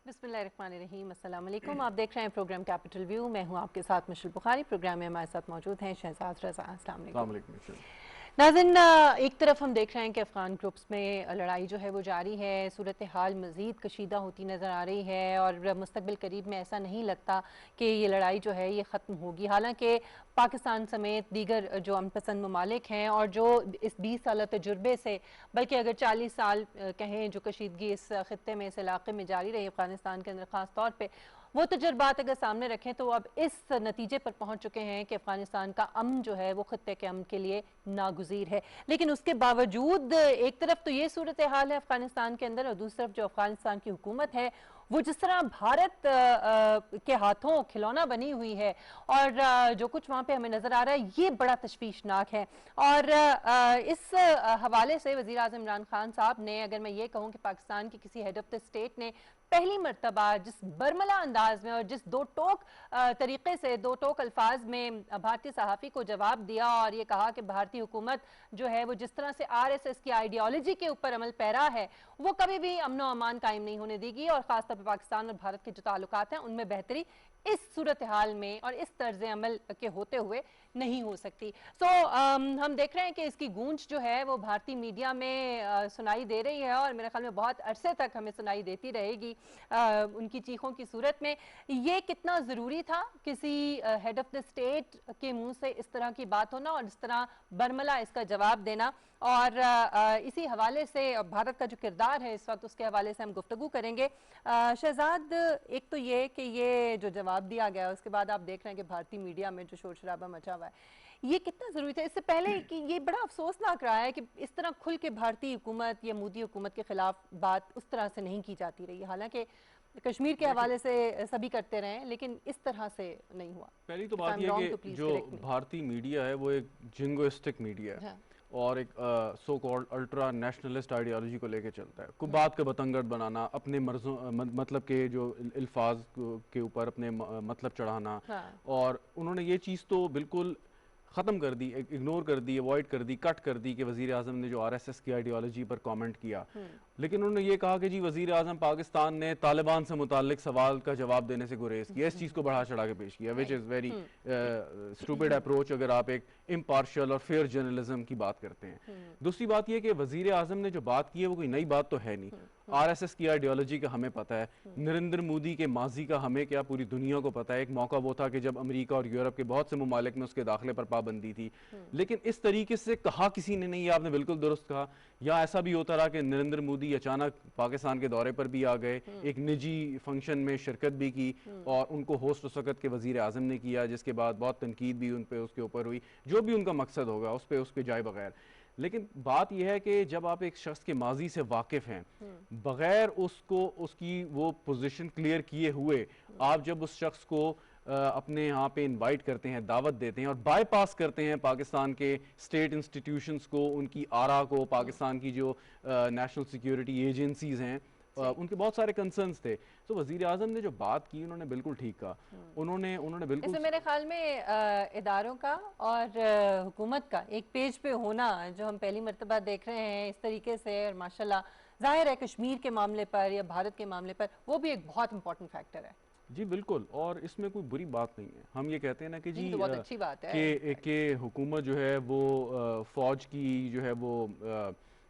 बिस्मिल्लाहिर्रहमानिर्रहीम, अस्सलाम वालेकुम। आप देख रहे हैं प्रोग्राम कैपिटल व्यू। मैं हूं आपके साथ मिशल बुखारी। प्रोग्राम में हमारे साथ मौजूद हैं शहजाद रज़ा। अस्सलाम वालेकुम नाज़रीन, एक तरफ हम देख रहे हैं कि अफ़गान ग्रुप्स में लड़ाई जो है वो जारी है, सूरत हाल मज़ीद कशीदा होती नज़र आ रही है और मुस्तक़बिल करीब में ऐसा नहीं लगता कि ये लड़ाई जो है ये ख़त्म होगी। हालांकि पाकिस्तान समेत दीगर जो अमन पसंद ममालिक हैं और जो इस 20 साल तजुर्बे से, बल्कि अगर 40 साल कहें, जो कशीदगी इस ख़ित्ते में, इस इलाके में जारी रही अफ़गानिस्तान के अंदर ख़ास तौर पर, वो तजुर्बात अगर सामने रखें तो अब इस नतीजे पर पहुंच चुके हैं कि अफगानिस्तान का अमन जो है वो खत्ते के अमन के लिए नागुज़ीर है। लेकिन उसके बावजूद एक तरफ तो ये सूरत हाल है अफगानिस्तान के अंदर और दूसरी तरफ जो अफगानिस्तान की हुकूमत है वो जिस तरह भारत के हाथों खिलौना बनी हुई है और जो कुछ वहाँ पे हमें नज़र आ रहा है ये बड़ा तशवीशनाक है। और इस हवाले से वज़ीर आज़म इमरान खान साहब ने, अगर मैं ये कहूँ कि पाकिस्तान के किसी हेड ऑफ द स्टेट ने पहली मरतबा जिस बरमला अंदाज में और जिस दो टोक तरीके से, दो टोक अल्फाज में भारतीय सहाफ़ी को जवाब दिया और ये कहा कि भारतीय हुकूमत जो है वो जिस तरह से RSS की आइडियोलॉजी के ऊपर अमल पैरा है वो कभी भी अमन व अमान कायम नहीं होने देगी और ख़ासतौर पर पाकिस्तान और भारत के जो ताल्लुकात हैं उनमें बेहतरी इस सूरत हाल में और इस तर्ज अमल के होते हुए नहीं हो सकती। हम देख रहे हैं कि इसकी गूंज जो है वो भारतीय मीडिया में सुनाई दे रही है और मेरे ख्याल में बहुत अरसे तक हमें सुनाई देती रहेगी उनकी चीखों की सूरत में। ये कितना ज़रूरी था किसी हेड ऑफ द स्टेट के मुंह से इस तरह की बात होना और इस तरह बरमला इसका जवाब देना, और इसी हवाले से भारत का जो किरदार है इस वक्त उसके हवाले से हम गुफ्तगू करेंगे। शहजाद, एक तो ये कि ये जो जवाब दिया गया उसके बाद आप देख रहे हैं कि भारतीय मीडिया में जो शोर शराबा मचा हुआ है, ये कितना ज़रूरी था? इससे पहले कि ये बड़ा अफसोसनाक रहा है कि इस तरह खुल के भारतीय हुकूमत या मोदी हुकूमत के खिलाफ बात उस तरह से नहीं की जाती रही। हालांकि कश्मीर के हवाले से सभी करते रहे लेकिन इस तरह से नहीं हुआ। पहली तो बात यह है कि जो भारतीय मीडिया है वो एक जिंगोइस्टिक मीडिया है और एक so called ultra nationalist ideology को लेकर चलता है। कुछ बात का बतंगड़ बनाना, अपने मर्जों मतलब के जो अल्फाज के ऊपर अपने मतलब चढ़ाना, और उन्होंने ये चीज़ तो बिल्कुल ख़त्म कर दी, इग्नोर कर दी, अवॉइड कर दी, कट कर दी कि वज़ीर आज़म ने जो RSS की आइडियोलॉजी पर कमेंट किया। लेकिन उन्होंने ये कहा कि जी वज़ीर आज़म पाकिस्तान ने तालिबान से मुताल्लिक सवाल का जवाब देने से गुरेज किया, इस चीज़ को बढ़ा चढ़ा के पेश किया, which is very stupid approach अगर आप एक इम्पार्शियल और फेयर जर्नलिज्म की बात करते हैं। दूसरी बात यह कि वज़ीर आज़म ने जो बात की है वो कोई नई बात तो है नहीं। RSS की आइडियोलॉजी का हमें पता है, नरेंद्र मोदी के माजी का हमें क्या पूरी दुनिया को पता है। एक मौका वो था कि जब अमेरिका और यूरोप के बहुत से ममालिक में उसके दाखिले पर पाबंदी थी, लेकिन इस तरीके से कहा किसी ने नहीं। आपने बिल्कुल दुरुस्त कहा, या ऐसा भी होता रहा कि नरेंद्र मोदी अचानक पाकिस्तान के दौरे पर भी आ गए, एक निजी फंक्शन में शिरकत भी की और उनको होस्ट उस वक़्त के वज़ीर आज़म ने किया, जिसके बाद बहुत तनकीद भी उन पर उसके ऊपर हुई। जो भी उनका मकसद होगा उस पर जाए बगैर। लेकिन बात यह है कि जब आप एक शख्स के माजी से वाकिफ़ हैं, बगैर उसको उसकी वो पोजीशन क्लियर किए हुए आप जब उस शख्स को अपने यहाँ पे इनवाइट करते हैं, दावत देते हैं और बाईपास करते हैं पाकिस्तान के स्टेट इंस्टीट्यूशंस को, उनकी आरा को, पाकिस्तान की जो नेशनल सिक्योरिटी एजेंसीज हैं उनके बहुत सारे कंसर्न्स थे। तो वज़ीर आज़म ने जो बात की उन्होंने बिल्कुल ठीक कहा। उन्होंने बिल्कुल, इसमें मेरे ख्याल में इदारों का और हुकूमत का एक पेज पे होना जो हम पहली मर्तबा देख रहे हैं इस तरीके से, और माशाल्लाह जाहिर है कश्मीर के मामले पर या भारत के मामले पर वो भी एक बहुत इंपॉर्टेंट फैक्टर है। जी बिल्कुल, और इसमें कोई बुरी बात नहीं है। हम ये कहते हैं ना कि जी तो बहुत अच्छी बात है कि हुकूमत जो है वो फौज की जो है वो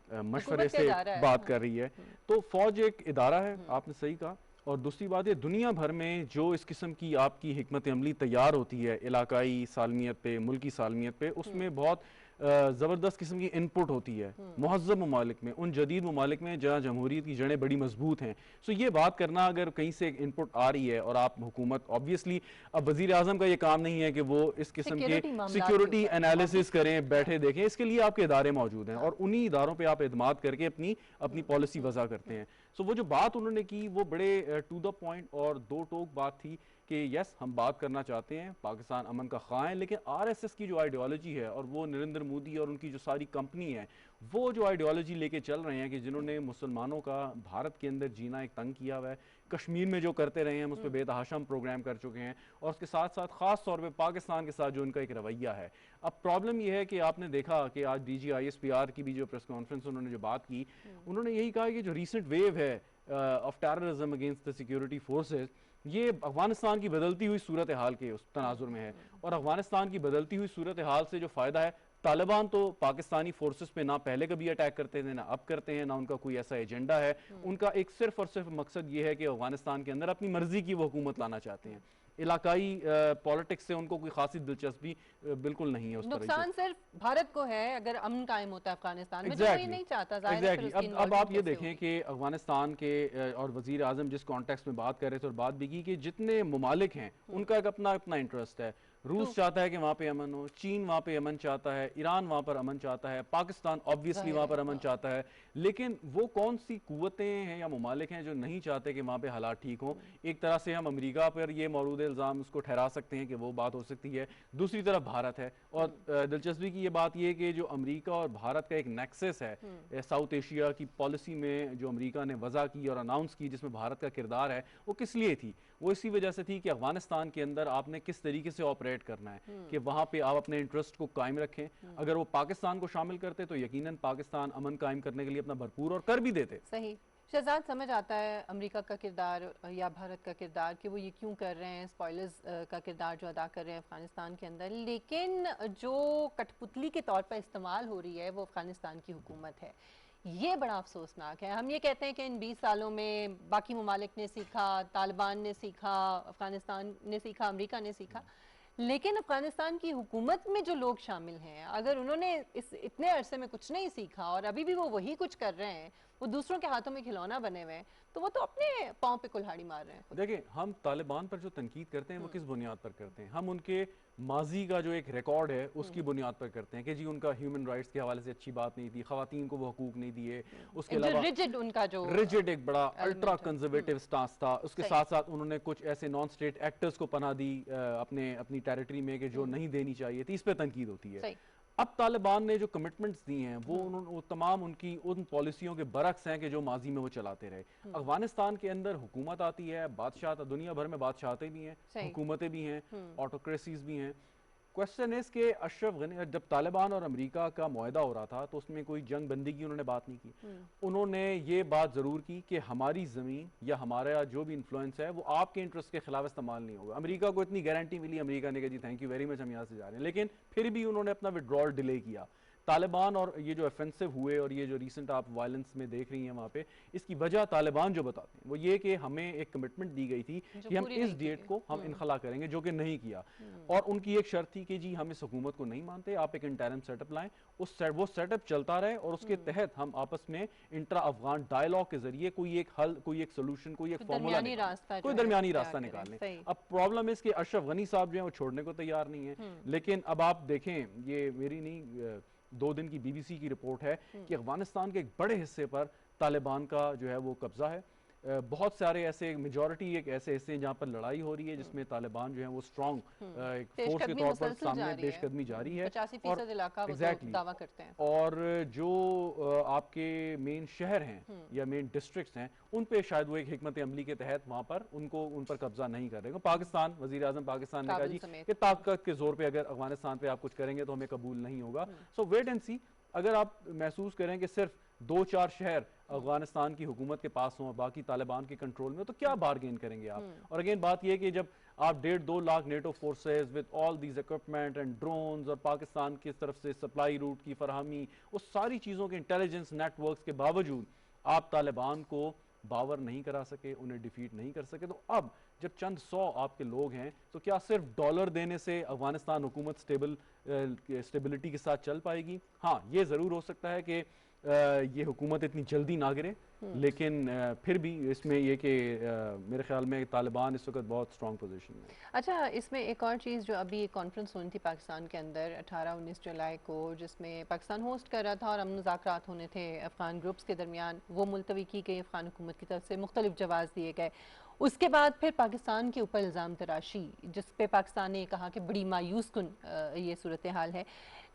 मशवरे से बात कर रही है, तो फौज एक इदारा है, आपने सही कहा। और दूसरी बात ये, दुनिया भर में जो इस किस्म की आपकी हिकमत अमली तैयार होती है इलाकाई सालमियत पे, मुल्की सालमियत पे, उसमें बहुत ज़बरदस्त किस्म की इनपुट होती है मुहज़्ज़ब ममालिक में, उन जदीद ममालिक में जहाँ जमहूरियत की जड़ें बड़ी मजबूत हैं। सो ये बात करना अगर कहीं से इनपुट आ रही है और आप हुकूमत, ऑब्वियसली अब वज़ीर आज़म का ये काम नहीं है कि वो इस किस्म के सिक्योरिटी एनालिसिस करें, बैठे देखें, इसके लिए आपके इदारे मौजूद हैं और उन्हीं इदारों पर आप एतमाद करके अपनी पॉलिसी वज़ा करते हैं। सो वो जो बात उन्होंने की वो बड़े टू द पॉइंट और दो टोक बात थी कि यस हम बात करना चाहते हैं, पाकिस्तान अमन का ख़्वाह है, लेकिन RSS की जो आइडियोलॉजी है और वो नरेंद्र मोदी और उनकी जो सारी कंपनी है वो जो आइडियोलॉजी लेके चल रहे हैं कि जिन्होंने मुसलमानों का भारत के अंदर जीना एक तंग किया हुआ है, कश्मीर में जो करते रहे हैं हम उस पर बेतहाशा हम प्रोग्राम कर चुके हैं, और उसके साथ साथ ख़ास तौर पर पाकिस्तान के साथ जो उनका एक रवैया है। अब प्रॉब्लम यह है कि आपने देखा कि आज DG ISPR की भी जो प्रेस कॉन्फ्रेंस उन्होंने जो बात की, उन्होंने यही कहा कि जो रिसेंट वेव है of terrorism against the security forces, ये अफगानिस्तान की बदलती हुई सूरत हाल के उस तनाजुर में है। और अफगानिस्तान की बदलती हुई सूरत हाल से जो फ़ायदा है, तालिबान तो पाकिस्तानी फोर्सेस पे ना पहले कभी अटैक करते थे, ना अब करते हैं, ना उनका कोई ऐसा एजेंडा है। उनका एक सिर्फ और सिर्फ मकसद ये है कि अफगानिस्तान के अंदर अपनी मर्जी की वो हुकूमत लाना चाहते हैं। इलाकाई पॉलिटिक्स से उनको कोई खासी दिलचस्पी बिल्कुल नहीं है। उस नुकसान सिर्फ भारत को है अगर अमन कायम होता है अफगानिस्तान में, exactly. जो नहीं चाहता। अब आप ये देखें कि अफगानिस्तान के और वजीर आजम जिस कॉन्टेक्स्ट में बात कर रहे थे और बात भी की कि जितने ममालिक हैं उनका एक अपना अपना इंटरेस्ट है। रूस चाहता है कि वहाँ पे अमन हो, चीन वहाँ पे अमन चाहता है, ईरान वहाँ पर अमन चाहता है, पाकिस्तान ऑब्वियसली वहाँ पर अमन चाहता है। लेकिन वो कौन सी कुव्वतें हैं या ममालिक हैं जो नहीं चाहते कि वहाँ पे हालात ठीक हों? एक तरह से हम अमेरिका पर ये मौजूद इल्ज़ाम उसको ठहरा सकते हैं कि वो बात हो सकती है। दूसरी तरफ भारत है, और दिलचस्पी की ये बात ये कि जो अमेरिका और भारत का एक नेक्सस है साउथ एशिया की पॉलिसी में, जो अमेरिका ने वजह की और अनाउंस की, जिसमें भारत का किरदार है, वो किस लिए थी? वो इसी वजह से थी कि अफगानिस्तान के अंदर आपने किस तरीके से ऑपरेट करना है कि वहां पे आप अपने इंटरेस्ट को कायम रखें। अगर वो पाकिस्तान को शामिल करते तो यकीनन पाकिस्तान अमन कायम करने के लिए अपना भरपूर और कर भी देते। सही शहजाद, समझ आता है अमेरिका का किरदार या भारत का किरदार कि वो ये क्यों कर रहे हैं, स्पॉयलर्स का किरदार जो अदा कर रहे हैं अफगानिस्तान के अंदर, लेकिन जो कठपुतली के तौर पर इस्तेमाल हो रही है वो अफगानिस्तान की हुकूमत है। ये बड़ा अफसोसनाक है। हम ये कहते हैं कि इन 20 सालों में बाकी ममालिक ने सीखा, तालिबान ने सीखा, अफगानिस्तान ने सीखा, अमेरिका ने सीखा, लेकिन अफगानिस्तान की हुकूमत में जो लोग शामिल हैं, अगर उन्होंने इस इतने अरसे में कुछ नहीं सीखा और अभी भी वो वही कुछ कर रहे हैं, वो दूसरों के हाथों में खिलौना बने हुए हैं, तो वो तो अपने पाँव पे कुल्हाड़ी मार रहे हैं। देखिए, हम तालिबान पर जो तनकीद करते हैं वो किस बुनियाद पर करते हैं? हम उनके माजी का जो एक रिकॉर्ड है उसकी बुनियाद पर करते हैं कि जी उनका ह्यूमन राइट्स के हवाले से अच्छी बात नहीं थी, खवातीन को वो हकूक नहीं दिए, उसके अलावा रिजिड एक बड़ा अल्ट्रा कंजर्वेटिव स्टांस था। उसके साथ साथ उन्होंने कुछ ऐसे नॉन स्टेट एक्टर्स को पनाह दी अपनी टेरिटरी में कि जो नहीं देनी चाहिए थी। इस पर तनकीद होती है। अब तालिबान ने जो कमिटमेंट्स दी हैं वो तमाम उनकी उन पॉलिसियों के बरक्स हैं कि जो माजी में वो चलाते रहे। अफगानिस्तान के अंदर हुकूमत आती है, बादशाह, दुनिया भर में बादशाहतें भी हैं, हुकूमतें भी हैं, ऑटोक्रेसीज भी हैं। क्वेश्चन इज के अशरफ गनी, जब तालिबान और अमेरिका का मुआहदा हो रहा था तो उसमें कोई जंग बंदी की उन्होंने बात नहीं की। उन्होंने ये बात जरूर की कि हमारी जमीन या हमारा जो भी इन्फ्लुएंस है वो आपके इंटरेस्ट के खिलाफ इस्तेमाल नहीं होगा। अमेरिका को इतनी गारंटी मिली, अमेरिका ने कहा जी थैंक यू वेरी मच, हम यहाँ से जा रहे हैं, लेकिन फिर भी उन्होंने अपना विड्रॉल डिले किया। तालिबान और ये जो ऑफेंसिव हुए और ये जो रिसेंट आप वायलेंस में देख रही हैं वहाँ पे, इसकी वजह तालिबान जो बताते हैं वो ये कि हमें एक कमिटमेंट दी गई थी कि हम इस डेट को हम इनखला करेंगे, जो कि नहीं किया। और उनकी एक शर्त थी कि जी हम इस हुकूमत को नहीं मानते, आप एक इंटरिम सेटअप लाएं, वो सेटअप चलता रहे और उसके तहत हम आपस में इंट्रा अफगान डायलॉग के जरिए कोई एक हल, कोई एक सोल्यूशन, कोई एक फॉर्मूला, कोई दरमियानी रास्ता निकाल लें। अब प्रॉब्लम इसके अशरफ गनी साहब जो है वो छोड़ने को तैयार नहीं है। लेकिन अब आप देखें, ये मेरी नहीं 2 दिन की बीबीसी की रिपोर्ट है कि अफगानिस्तान के एक बड़े हिस्से पर तालिबान का जो है वो कब्जा है। बहुत सारे ऐसे मेजॉरिटी एक ऐसे हिस्से हैं जहाँ पर लड़ाई हो रही है, जिसमें तालिबान जो है वो स्ट्रॉन्ग एक फोर्स के तौर पर सामने पेशकदमी जारी है। 85% इलाका वो दावा करते हैं। और जो आपके मेन शहर हैं या मेन डिस्ट्रिक्ट्स हैं उन पे शायद वो एक हिकमत अमली के तहत वहाँ पर उन पर कब्जा नहीं कर रहे। पाकिस्तान, वजीर आजम पाकिस्तान ने कहा जी कि ताकत के जोर पे अगर अफगानिस्तान पे आप कुछ करेंगे तो हमें कबूल नहीं होगा। सो वेट एंड सी। अगर आप महसूस करें कि सिर्फ 2-4 शहर अफगानिस्तान की हुकूमत के पास हों, बाकी तालिबान के कंट्रोल में, तो क्या बार्गेन करेंगे आप? और अगेन बात यह कि जब आप 1.5-2 lakh NATO forces with all these equipment and drones और पाकिस्तान की तरफ से सप्लाई रूट की फरहमी, उस सारी चीज़ों के इंटेलिजेंस नेटवर्क्स के बावजूद आप तालिबान को बावर नहीं करा सके, उन्हें डिफीट नहीं कर सके, तो अब जब चंद 100 आपके लोग हैं तो क्या सिर्फ डॉलर देने से अफगानिस्तान हुकूमत स्टेबिलिटी के साथ चल पाएगी? हाँ, ये ज़रूर हो सकता है कि ये हुकूमत इतनी जल्दी ना गिरे, लेकिन फिर भी इसमें ये कि मेरे ख्याल में तालिबान इस वक्त बहुत स्ट्रॉन्ग पोजीशन में। अच्छा, इसमें एक और चीज़ जो अभी एक कॉन्फ्रेंस हुई थी पाकिस्तान के अंदर 18-19 जुलाई को, जिसमें पाकिस्तान होस्ट कर रहा था और अमन मुज़ाकरात होने थे अफ़गान ग्रुप्स के दरमियान, वो मुलतवी की गई अफ़गान हुकूमत की तरफ से, मुख्तलिफ जवाब दिए गए। उसके बाद फिर पाकिस्तान के ऊपर इल्ज़ाम तराशी, जिस पे पाकिस्तान ने कहा कि बड़ी मायूस कुन ये सूरत हाल है।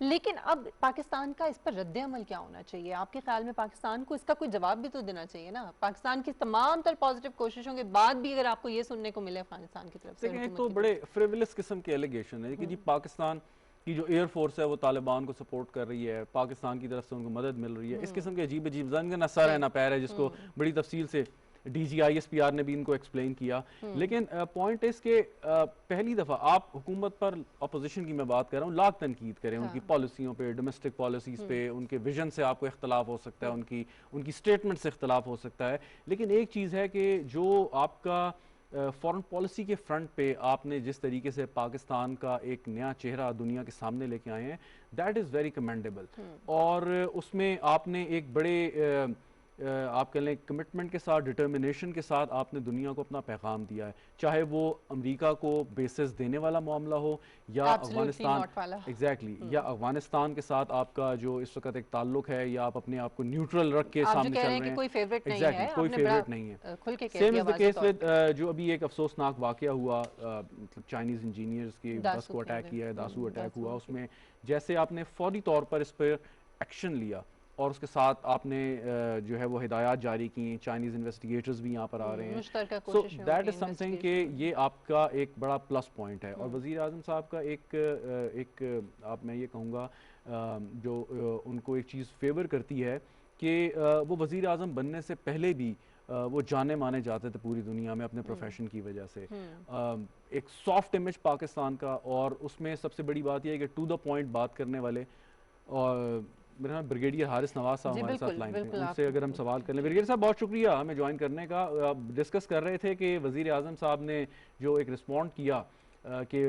लेकिन अब पाकिस्तान का इस पर रद्द अमल क्या होना चाहिए आपके ख्याल में? पाकिस्तान को इसका कोई जवाब भी तो देना चाहिए ना। पाकिस्तान की तमाम तर पॉजिटिव कोशिशों के बाद भी अगर आपको ये सुनने को मिले अफगानिस्तान की तरफ से, एक तो बड़े फ्रिवलस किस्म के एलिगेशन है कि जी पाकिस्तान की जो एयरफोर्स है वो तालिबान को सपोर्ट कर रही है, पाकिस्तान की तरफ से उनको मदद मिल रही है। इस किस्म के अजीब अजीब जंग ना सर है ना पैर है, जिसको बड़ी तफसील से DGISPR ने भी इनको एक्सप्लेन किया। लेकिन पॉइंट इस के पहली दफ़ा आप हुकूमत पर, अपोजिशन की मैं बात कर रहा हूँ, लाख तनकीद करें उनकी पॉलिसियों पे, डोमेस्टिक पॉलिसीज़ पे, उनके विजन से आपको इख्तलाफ हो सकता है, उनकी स्टेटमेंट से इख्तलाफ हो सकता है, लेकिन एक चीज़ है कि जो आपका फॉरेन पॉलिसी के फ्रंट पे आपने जिस तरीके से पाकिस्तान का एक नया चेहरा दुनिया के सामने लेके आए हैं, दैट इज़ वेरी कमेंडेबल। और उसमें आपने एक बड़े आप कह लें कमिटमेंट के साथ, डिटर्मिनेशन के साथ आपने दुनिया को अपना पैगाम दिया है, चाहे वो अमेरिका को बेसिस देने वाला मामला हो या अफगानिस्तान, एग्जैक्टली, या अफगानिस्तान के साथ आपका जो इस वक्त एक ताल्लुक है, या आप अपने आप को न्यूट्रल रख के सामने चल रहे हैं, कोई फेवरेट नहीं है, कोई फेवरेट नहीं है। Same is the case with जो अभी एक अफसोसनाक वाकया हुआ, मतलब चाइनीज इंजीनियर्स की बस को अटैक किया है, दासू अटैक हुआ, उसमें जैसे आपने फौरी तौर पर इस पर एक्शन लिया और उसके साथ आपने जो है वो हिदायत जारी की, चाइनीज इन्वेस्टिगेटर्स भी यहाँ पर आ रहे हैं, सो दैट इज समथिंग कि ये आपका एक बड़ा प्लस पॉइंट है। और वज़ीर आज़म साहब का एक आप मैं ये कहूँगा जो उनको एक चीज़ फेवर करती है कि वो वज़ीर आज़म बनने से पहले भी वो जाने माने जाते थे पूरी दुनिया में अपने प्रोफेशन की वजह से। एक सॉफ्ट इमेज पाकिस्तान का, और उसमें सबसे बड़ी बात यह है कि टू द पॉइंट बात करने वाले। और मेरा नाम ब्रिगेडियर हारिस नवाज साहब हमारे साथ लाइन पे, उनसे अगर हम सवाल कर लें। ब्रिगेडियर साहब बहुत शुक्रिया हमें ज्वाइन करने का। डिस्कस कर रहे थे कि वज़ीर आज़म साहब ने जो एक रिस्पॉन्ड किया कि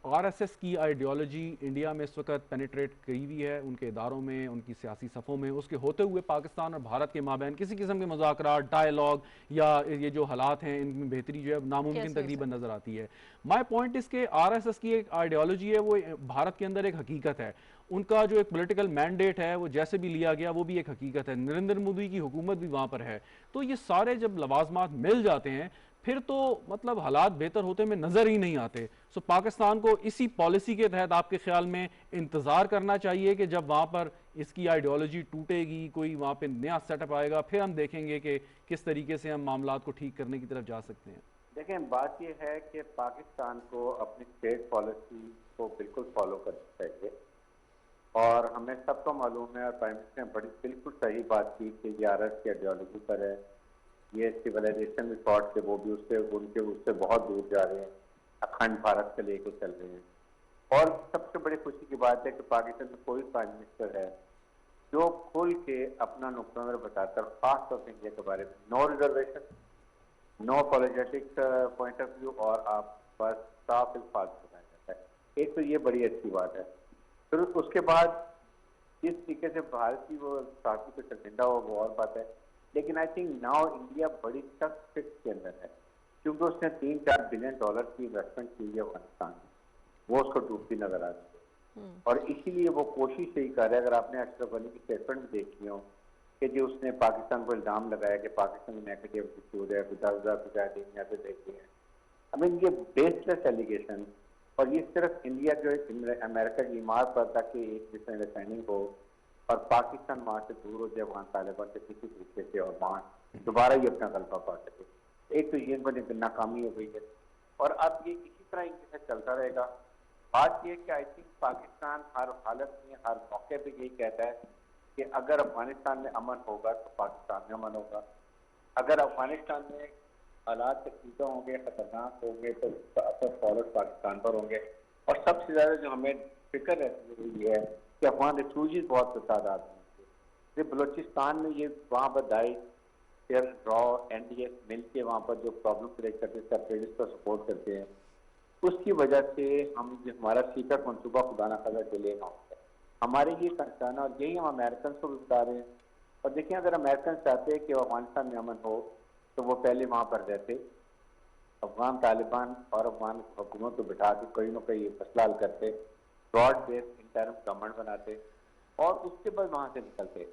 RSS की आइडियोलॉजी इंडिया में इस वक्त पेनिट्रेट करी हुई है, उनके इदारों में, उनकी सियासी सफ़ों में, उसके होते हुए पाकिस्तान और भारत के माबैन किसी किस्म के मुज़ाकरात, डायलॉग या ये जो हालात हैं इनमें बेहतरी जो है नामुमकिन तकरीबन नज़र आती है। माई पॉइंट इसके RSS की एक आइडियोलॉजी है, वो भारत के अंदर एक हकीकत है, उनका जो एक पॉलिटिकल मैंडेट है वो जैसे भी लिया गया वो भी एक हकीकत है, नरेंद्र मोदी की हुकूमत भी वहाँ पर है। तो ये सारे जब लवाजमात मिल जाते हैं फिर तो मतलब हालात बेहतर होते में नजर ही नहीं आते। सो पाकिस्तान को इसी पॉलिसी के तहत आपके ख्याल में इंतजार करना चाहिए कि जब वहां पर इसकी आइडियोलॉजी टूटेगी, कोई वहां पे नया सेटअप आएगा, फिर हम देखेंगे कि किस तरीके से हम मामलात को ठीक करने की तरफ जा सकते हैं। देखें, बात यह है कि पाकिस्तान को अपनी स्टेट पॉलिसी को बिल्कुल फॉलो करनी चाहिए, और हमें सबको मालूम है और प्राइम मिनिस्टर ने बड़ी बिल्कुल सही बात की कि ये RSS की आइडियोलॉजी पर है, ये सिविलाइजेशन भी थॉट के वो भी उससे बहुत दूर जा रहे हैं, अखंड भारत से लेके चल रहे हैं। और सबसे बड़ी खुशी की बात है कि पाकिस्तान में कोई प्राइम मिनिस्टर है जो खुल के अपना नुक्ता नज़र बताता है, खासतौर से इंडिया के बारे में, no reservation, no politics point of view, और आप बस साफ अल्फाज बताया जाता है। एक तो ये बड़ी अच्छी बात है। फिर उसके बाद जिस तरीके से भारत की वो साथी को शर्मिंदा हो वो और बात है, लेकिन आई थिंक नाउ इंडिया बड़ी सख्त फिक्स के अंदर है, क्योंकि उसने $3-4 बिलियन की इन्वेस्टमेंट की है अफगानिस्तान में, वो उसको डूबती नजर आ रही है। और इसीलिए वो कोशिश यही कर रहा है। अगर आपने अशरफ गनी की स्टेटमेंट भी देखी हो कि जो उसने पाकिस्तान को इल्जाम लगाया कि पाकिस्तान में नेगेटिव एटीट्यूड है, 10,000 मुजाहिदीन यहाँ पे देखते हैं, आई मीन ये बेसलेस एलिगेशन, और ये सिर्फ इंडिया जो अमेरिका की इमारत पर था कि एक मिसअंडरस्टैंडिंग हो और पाकिस्तान वहां से दूर हो जाए वहां तालिबान से किसी तरीके से, और वहां दोबारा ये अपना गलबा पा सके। एक तो ये बड़ी नाकामी हो गई है, और अब ये इसी तरह इनके साथ चलता रहेगा। बात यह कि आई थिंक पाकिस्तान हर हालत में, हर मौके पर यही कहता है कि अगर अफगानिस्तान में अमन होगा तो पाकिस्तान में अमन होगा, अगर अफगानिस्तान में हालात तकलीफा होंगे, खतरनाक होंगे, तो असर फौरन पाकिस्तान पर होंगे। और सबसे ज्यादा जो हमें फिक्र रहती हुई है कि अफगान रिफ्यूजीज बहुत तादाद में, बलोचिस्तान में ये वहाँ पर दाइश, ड्रॉ, NDS मिल के वहाँ पर जो प्रॉब्लम क्रिएट करते हैं, सेपरेटिस्ट पर सपोर्ट करते हैं, उसकी वजह से हम जो हमारा सीकर मनसूबा खुदा ना खास्ता डिले ना होता है, हमारे ये कंसर्न है। और यही हम अमेरिकन को भी बता रहे हैं। और देखिए, अगर अमेरिकन चाहते हैं कि अफगानिस्तान में अमन हो तो वो पहले वहां पर रहते, अफगान तालिबान और अफगान हुकूमत को बिठा के कोई ना कोई मसला हल करते, ब्रॉड बेस इंटर्म गवर्नमेंट बनाते, और उसके बाद वहां से निकलते।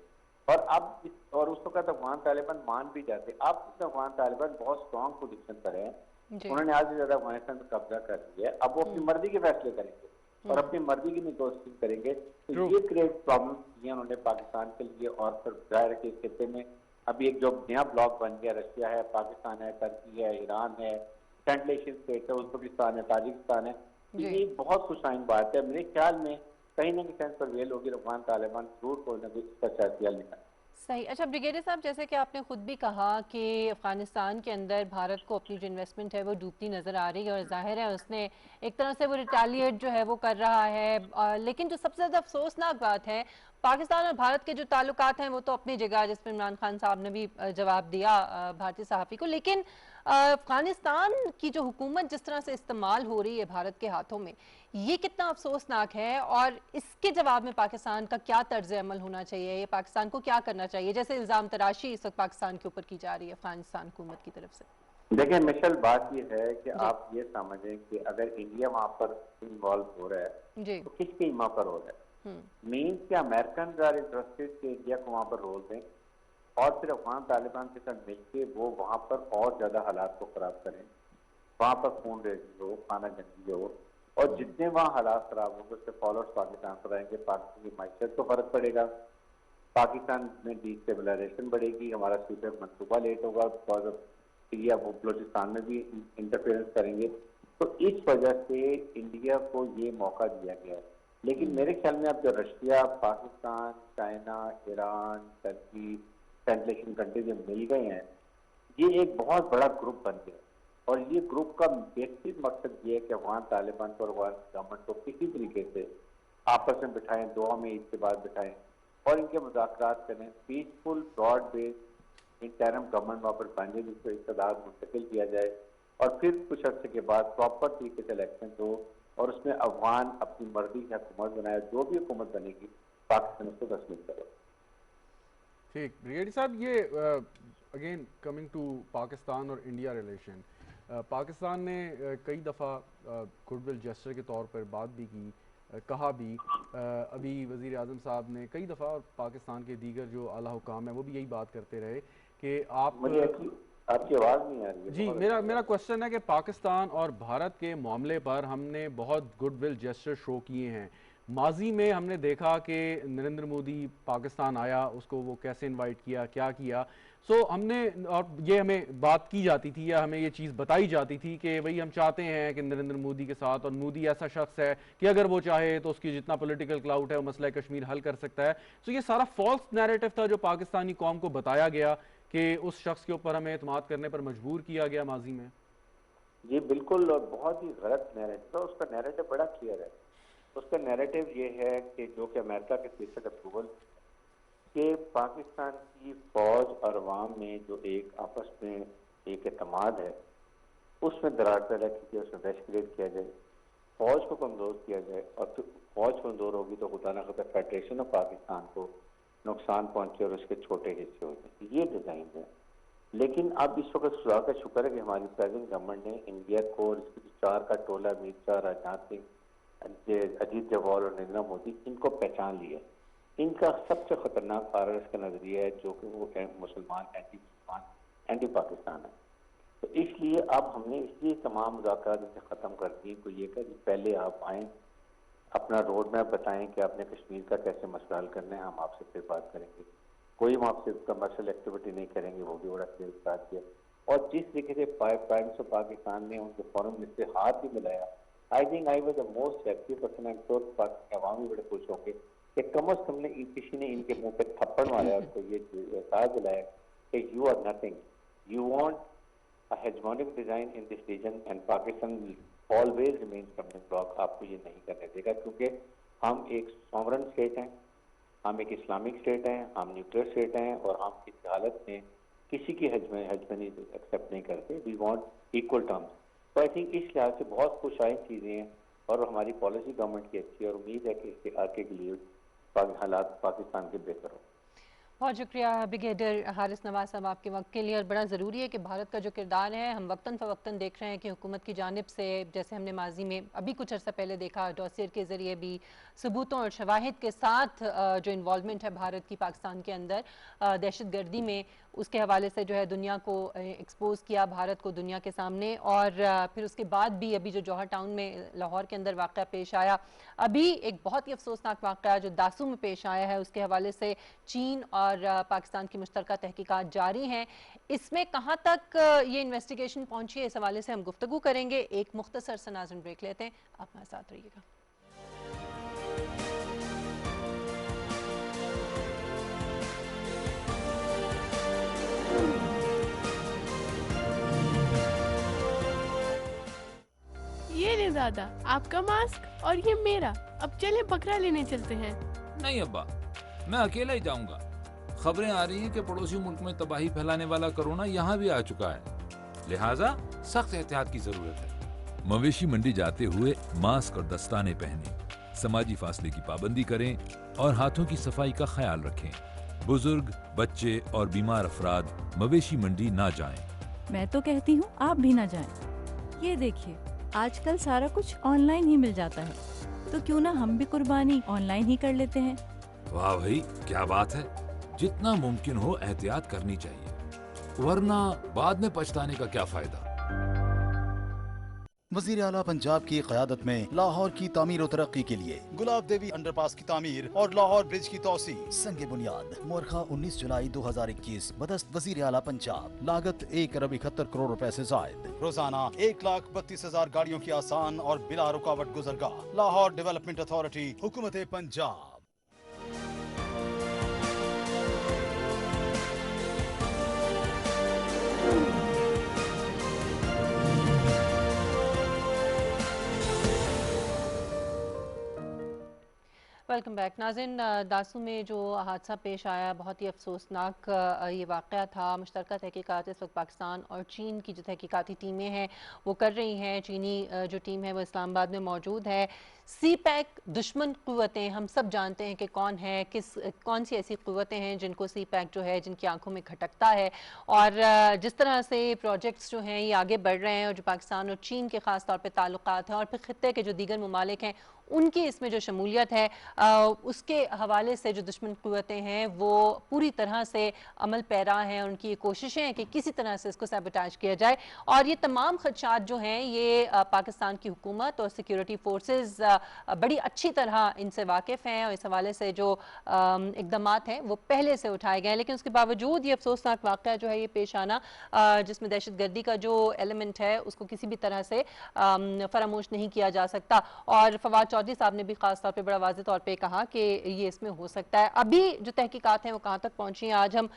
और उस वक्त अफगान तालिबान मान भी जाते। अब अफगान तालिबान बहुत स्ट्रॉन्ग पोजिशन पर है, उन्होंने आज से ज्यादा अफगानिस्तान पर कब्जा कर लिया है। अब वो अपनी मर्जी के फैसले करेंगे और अपनी मर्जी की निगोशिएशन करेंगे। तो ये क्रिएट प्रॉब्लम किया उन्होंने पाकिस्तान के लिए। और फिर जाहिर के खत्ते में अभी एक जो नया ब्लॉक बन गया, रशिया है, पाकिस्तान है, टर्की है, ईरान है, सेंट्रल एशियन स्टेट है, उज्बेकिस्तान है, ताजिकिस्तान है। ये बहुत खुशाइन बात है। मेरे ख्याल में कहीं ना कहीं सेंस पर वेल होगी, अफगान तालिबान जरूर कोई ना कोई इसका हल निकाले। सही। अच्छा ब्रिगेडियर साहब, जैसे कि आपने खुद भी कहा कि अफगानिस्तान के अंदर भारत को अपनी जो इन्वेस्टमेंट है वो डूबती नजर आ रही है और जाहिर है उसने एक तरह से वो रिटेलिएट जो है वो कर रहा है, लेकिन जो सबसे ज़्यादा अफसोसनाक बात है, पाकिस्तान और भारत के जो ताल्लुकात हैं वो तो अपनी जगह, जिसमें इमरान खान साहब ने भी जवाब दिया भारतीय सहाफ़ी को, लेकिन अफगानिस्तान की जो हुकूमत जिस तरह से इस्तेमाल हो रही है भारत के हाथों में, ये कितना अफसोसनाक है और इसके जवाब में पाकिस्तान का क्या तर्ज अमल होना चाहिए, ये पाकिस्तान को क्या करना चाहिए, जैसे इल्ज़ाम तराशी इस वक्त पाकिस्तान के ऊपर की जा रही है अफगानिस्तान हुकूमत की तरफ से। देखिए मिशेल, बात ये है कि आप ये समझें कि अगर इंडिया वहां पर इन्वॉल्व हो रहा है तो किसके इमा पर हो रहा है। मीन्स कि अमेरिकन आर इंटरेस्टेड कि इंडिया को वहां पर रोल दें और फिर अफगान तालिबान के साथ मिलकर वो वहां पर और ज्यादा हालात को खराब करें, वहां पर खून रेजी हो, खाना जंगी हो, और जितने वहाँ हालात खराब होंगे उसके फॉलोअर्स पाकिस्तान पर आएंगे, पाकिस्तान की मैशत को फर्क पड़ेगा, पाकिस्तान में डिस्टेबलाइजेशन बढ़ेगी, हमारा फ्यूचर मनसूबा लेट होगा, बिकॉज ऑफ सीरिया वो बलोचिस्तान में भी इंटरफेरेंस करेंगे। तो इस वजह से इंडिया को ये मौका दिया गया है। लेकिन मेरे ख्याल में अब जो Russia, Pakistan, China, Iran, Turkey, central Asian country जो मिल गए हैं, ये एक बहुत बड़ा ग्रुप बन गया और ये ग्रुप का बेसिक मकसद ये है कि अफगान तालिबान को और अफगान गवर्नमेंट को किसी तरीके से आपस में बिठाएं, दोहा में ईद के बाद बिठाएं और इनके मुज़ाकरात करें, peaceful broad based interim government वहाँ पर बने जिसको इक़्तिदार मुंतकिल किया जाए और फिर कुछ अर्से के बाद प्रॉपर तरीके से इलेक्शन हो और उसमें अफगान अपनी मर्जी की हुकूमत बनाए, जो भी हुकूमत बनेगी पाकिस्तान उसको तस्लीम करे। ठीक ब्रिगेडियर साहब, ये अगेन कमिंग टू पाकिस्तान और इंडिया रिलेशन, पाकिस्तान ने कई दफ़ा गुडविल जेस्चर के तौर पर बात भी की, कहा भी, अभी वज़ीर आज़म साहब ने कई दफ़ा और पाकिस्तान के दीगर जो आला हुकाम है वो भी यही बात करते रहे कि आपकी आवाज़ नहीं आ रही है। जी, मेरा क्वेश्चन है कि पाकिस्तान और भारत के मामले पर हमने बहुत गुडविल जेस्चर शो किए हैं। माजी में हमने देखा कि नरेंद्र मोदी पाकिस्तान आया, उसको वो कैसे इनवाइट किया, क्या किया। हमने, और ये हमें बात की जाती थी या हमें ये चीज़ बताई जाती थी कि भाई हम चाहते हैं कि नरेंद्र मोदी के साथ, और मोदी ऐसा शख्स है कि अगर वो चाहे तो उसकी जितना पॉलिटिकल क्लाउट है वो मसला कश्मीर हल कर सकता है। ये सारा फॉल्स नैरेटिव था जो पाकिस्तानी कौम को बताया गया कि उस शख्स के ऊपर हमें एतमाद करने पर मजबूर किया गया माजी में। ये बिल्कुल और बहुत ही गलत नैरेटिव है। उसका नैरेटिव बड़ा क्लियर है। उसका नैरेटिव ये है कि जो कि अमेरिका के सीक्रेट अप्रूवल कि पाकिस्तान की फौज और अवाम में जो एक आपस में एक एतमाद है उसमें दरार पैदा की जाए, उसमें वैश क्रिएट किया जाए, फौज को कमज़ोर किया जाए और फिर फौज कमज़ोर होगी तो खुदा न खुदा फेडरेशन ऑफ पाकिस्तान को नुकसान पहुंचे और उसके छोटे हिस्से हो जाए। ये डिज़ाइन है। लेकिन अब इस वक्त खुदा का शुक्र है कि हमारी प्रेजेंट गवर्नमेंट ने इंडिया को और इसके चार का टोला, अमित शाह, राजनाथ सिंह, अजीत डोभाल और नरेंद्र मोदी, इनको पहचान लिया। इनका सबसे खतरनाक आरएस का नजरिया है जो कि वो मुसलमान, एंटी पाकिस्तान है। तो इसलिए अब हमने इसलिए तमाम मुज़ाकरात इनसे ख़त्म कर दिए। तो ये कहा कि पहले आप आएँ, अपना रोड मैप बताएं कि आपने कश्मीर का कैसे मसला हल करना है, हम आपसे फिर बात करेंगे। कोई हम आपसे कमर्शियल एक्टिविटी नहीं करेंगे, वो भी बड़ा क्लियर बात किया। और जिस तरीके से प्राइम मिनिस्टर पाकिस्तान ने उनके फॉरेन मिनिस्टर से हाथ भी मिलाया, I think I was the most active person. I am sure Pakistan अवाम भी बड़े खुश होंगे कि कम अज कम ने किसी ने इनके मुंह पे थप्पड़ मारा, उसको ये एहसास दिलाया कि you are nothing, you want a hegemonic design in this region and Pakistan will always remain stumbling block. आपको ये नहीं करने देगा क्योंकि हम एक सॉवरेन स्टेट हैं, हम एक इस्लामिक स्टेट हैं, हम न्यूक्लियर स्टेट हैं और हम इस हालत में किसी की हेजमनी एक्सेप्ट नहीं करते। We want equal terms. तो आई थिंक इस लिहाज से बहुत खुश आइन चीज़ें हैं और हमारी पॉलिसी गवर्नमेंट की अच्छी है और उम्मीद है कि इसके आगे के लिए हालात पाकिस्तान के बेहतर हो। बहुत शुक्रिया ब्रिगेडियर हारिस नवाज साहब आपके वक्त के लिए। और बड़ा ज़रूरी है कि भारत का जो किरदार है, हम वक्तन फ़वक्तन देख रहे हैं कि हुकूमत की जानिब से, जैसे हमने माजी में अभी कुछ अर्सा पहले देखा, डॉसियर के ज़रिए भी सबूतों और शवाहिद के साथ जो इन्वॉल्वमेंट है भारत की पाकिस्तान के अंदर दहशत गर्दी में, उसके हवाले से जो है दुनिया को एक्सपोज़ किया, भारत को दुनिया के सामने। और फिर उसके बाद भी अभी जो जौहर टाउन में लाहौर के अंदर वाक़या पेश आया, अभी एक बहुत ही अफसोसनाक वाक़या जो दासू में पेश आया है, उसके हवाले से चीन और पाकिस्तान की मुश्तरका तहकीकात जारी हैं। इसमें कहाँ तक ये इन्वेस्टिगेशन पहुंची है, इस हवाले से हम गुफ्तगू करेंगे। एक मुख्तसर सा नाज़रीन ब्रेक लेते हैं, आप हमारे साथ रहिएगा। चलिए दादा, आपका मास्क और ये मेरा। अब चले बकरा लेने चलते हैं। नहीं अब्बा, मैं अकेला ही जाऊंगा। खबरें आ रही हैं कि पड़ोसी मुल्क में तबाही फैलाने वाला कोरोना यहाँ भी आ चुका है, लिहाजा सख्त एहतियात की जरूरत है। मवेशी मंडी जाते हुए मास्क और दस्ताने पहने, समाजी फासले की पाबंदी करें और हाथों की सफाई का ख्याल रखें। बुजुर्ग, बच्चे और बीमार अफराद मवेशी मंडी ना जाएं। मैं तो कहती हूँ आप भी ना जाएं। ये देखिए, आजकल सारा कुछ ऑनलाइन ही मिल जाता है, तो क्यों ना हम भी कुर्बानी ऑनलाइन ही कर लेते हैं। वाह भाई, क्या बात है। जितना मुमकिन हो एहतियात करनी चाहिए, वरना बाद में पछताने का क्या फायदा। वज़ीर आला पंजाब की क़यादत में लाहौर की तामीर और तरक्की के लिए गुलाब देवी अंडरपास की तामीर और लाहौर ब्रिज की तौसी संगे बुनियाद। मुअर्रखा 19 जुलाई 2021। बदस्त वज़ीर आला पंजाब। लागत 1 अरब 71 करोड़ रुपए से जायद। रोजाना 1,32,000 गाड़ियों की आसान और बिला रुकावट गुजरगाह। लाहौर डेवलपमेंट अथॉरिटी, हुकूमत पंजाब। वेलकम बैक नाज़रीन। दासू में जो हादसा पेश आया, बहुत ही अफसोसनाक ये वाक़या था। मुश्तरका तहकीकात इस वक्त पाकिस्तान और चीन की जो तहकीकाती टीमें हैं वो कर रही हैं। चीनी जो टीम है वो इस्लामाबाद में मौजूद है। सी पैक दुश्मन क़ुव्वतें, हम सब जानते हैं कि कौन है, कौन सी ऐसी क़ुव्वतें हैं जिनको सी पैक जो है जिनकी आंखों में खटकता है। और जिस तरह से प्रोजेक्ट्स जो हैं ये आगे बढ़ रहे हैं और जो पाकिस्तान और चीन के ख़ास तौर पर ताल्लुकात हैं और फिर ख़ित्ते के जो दीगर ममालिक हैं उनकी इसमें जो शमूलियत है, उसके हवाले से जो दुश्मन क़ुव्वतें हैं वो पूरी तरह से अमल पैरा हैं। उनकी ये कोशिशें हैं कि किसी तरह से इसको सैबोटाज किया जाए। और ये तमाम खदशात जो हैं ये पाकिस्तान की हुकूमत और सिक्योरिटी फोर्सेस बड़ी अच्छी तरह इनसे वाकिफ़ हैं और इस हवाले से जो इक़दामात हैं वो पहले से उठाए गए हैं। लेकिन उसके बावजूद ये अफसोसनाक वाक़या जो है ये पेश आना, जिसमें दहशत गर्दी का जो एलिमेंट है उसको किसी भी तरह से फरामोश नहीं किया जा सकता। और फवाद चौधरी साहब ने भी खास तौर पे बड़ा वाज़ेह तौर पे कहा कि ये इसमें हो सकता है। अभी जो तहकीकात हैं वो कहाँ तक पहुँची हैं, आज हम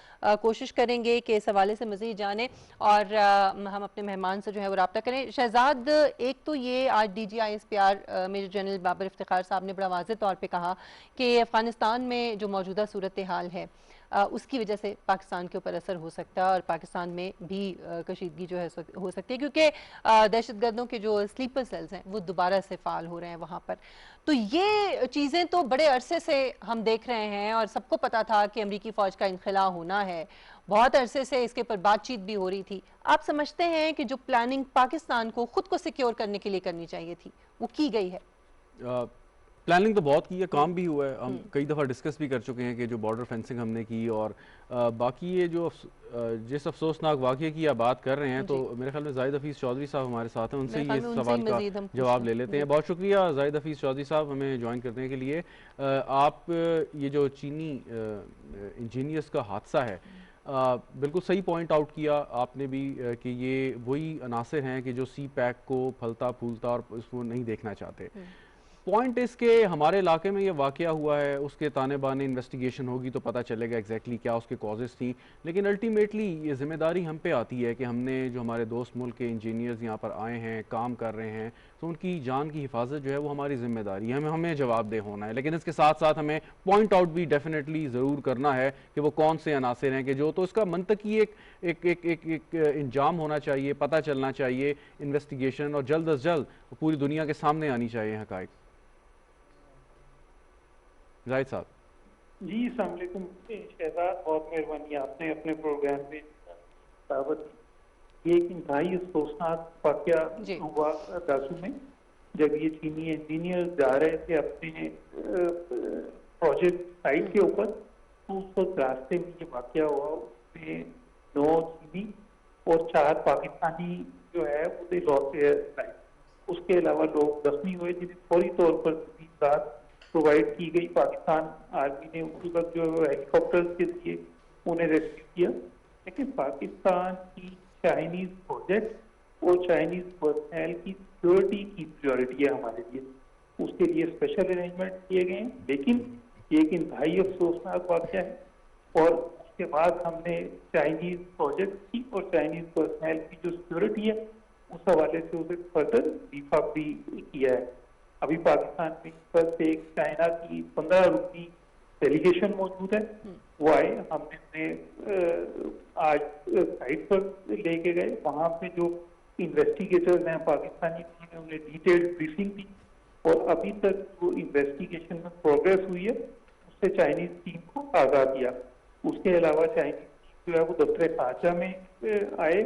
कोशिश करेंगे कि इस हवाले से मज़ीद जाने और हम अपने मेहमान से जो है वो रब्ता करें। शहजाद, एक तो ये आज DGISPR major general Babar Iftikhar Sahab ने बड़ा वाज़ेह तौर पे कहा कि अफ़गानिस्तान में जो मौजूदा सूरत हाल है उसकी वजह से पाकिस्तान के ऊपर असर हो सकता है और पाकिस्तान में भी कशीदगी जो है हो सकती है, क्योंकि दहशतगर्दों के जो स्लीपर सेल्स हैं वो दोबारा से फ़ाल हो रहे हैं वहाँ पर। तो ये चीज़ें तो बड़े अरसे से हम देख रहे हैं और सबको पता था कि अमरीकी फ़ौज का इनखला होना है, बहुत अरसे से इसके ऊपर बातचीत भी हो रही थी। आप समझते हैं कि जो प्लानिंग पाकिस्तान को ख़ुद को सिक्योर करने के लिए करनी चाहिए थी वो की गई है? प्लानिंग तो बहुत की है, काम भी हुआ है। हम कई दफ़ा डिस्कस भी कर चुके हैं कि जो बॉर्डर फेंसिंग हमने की और बाकी ये जो जिस अफसोसनाक वाक़ये की आप बात कर रहे हैं, तो मेरे ख्याल में जाहिद हफीज़ चौधरी साहब हमारे साथ हैं, उनसे ये सवाल का जवाब ले लेते हैं। बहुत शुक्रिया जाहिद हफीज़ चौधरी साहब हमें ज्वाइन करने के लिए। आप ये जो चीनी इंजीनियर्स का हादसा है, बिल्कुल सही पॉइंट आउट किया आपने भी कि ये वही अनासर हैं कि जो सी पैक को फलता फूलता और उसको नहीं देखना चाहते। पॉइंट इसके हमारे इलाके में ये वाक़या हुआ है, उसके ताने बाने इन्वेस्टिगेशन होगी तो पता चलेगा एग्जैक्टली क्या उसके कॉजेज़ थी। लेकिन अल्टीमेटली ये जिम्मेदारी हम पे आती है कि हमने जो हमारे दोस्त मुल्क के इंजीनियर्स यहाँ पर आए हैं, काम कर रहे हैं, तो उनकी जान की हिफाजत जो है वो हमारी जिम्मेदारी है, हमें जवाबदेह होना है। लेकिन इसके साथ साथ हमें पॉइंट आउट भी डेफिनेटली ज़रूर करना है कि वो कौन से अनासर हैं कि जो, तो इसका मंतकी एक इंजाम होना चाहिए, पता चलना चाहिए, इन्वेस्टिगेशन और जल्द अज जल्द पूरी दुनिया के सामने आनी चाहिए हक़ाइक़। जाहिद साहब जी, अस्सलाम वालेकुम शहजाद, बहुत मेहरबानी आपने अपने प्रोग्राम में दावत दी। ये एक इंतहाई अफसोसनाक वाक़या हुआ दासू में, जब ये चीनी इंजीनियर जा रहे थे अपने प्रोजेक्ट साइट के ऊपर, तो उस वक्त रास्ते में ये वाक़या हुआ। उसमें 9 चीनी और 4 पाकिस्तानी जो है वो लौट गए। उसके अलावा लोग जख्मी हुए जिन्हें फौरी तौर पर साथ प्रोवाइड की गई। पाकिस्तान आर्मी ने उसी वक्त जो हेलीकॉप्टर्स के जरिए उन्हें रेस्क्यू किया। लेकिन पाकिस्तान की चाइनीज प्रोजेक्ट और चाइनीज पर्सनल की सिक्योरिटी की प्रायोरिटी है हमारे लिए, उसके लिए स्पेशल अरेंजमेंट किए गए हैं। लेकिन एक इंतहाई अफसोसनाक वाक़या है। और उसके बाद हमने चाइनीज प्रोजेक्ट की और चाइनीज पर्सनल की जो सिक्योरिटी है उस हवाले से उसे फर्दर बीफ अप भी किया है। अभी पाकिस्तान में पर से एक चाइना की 15 रुपी डेलीगेशन मौजूद है, वो आए, हमने आज साइट पर लेके गए, वहां पे जो इन्वेस्टिगेटर्स हैं पाकिस्तानी, उन्होंने डिटेल्ड ब्रीफिंग दी और अभी तक जो इन्वेस्टिगेशन में प्रोग्रेस हुई है उससे चाइनीज टीम को आगाह किया। उसके अलावा चाइनीज टीम जो है वो दफ्तर खारजा में आए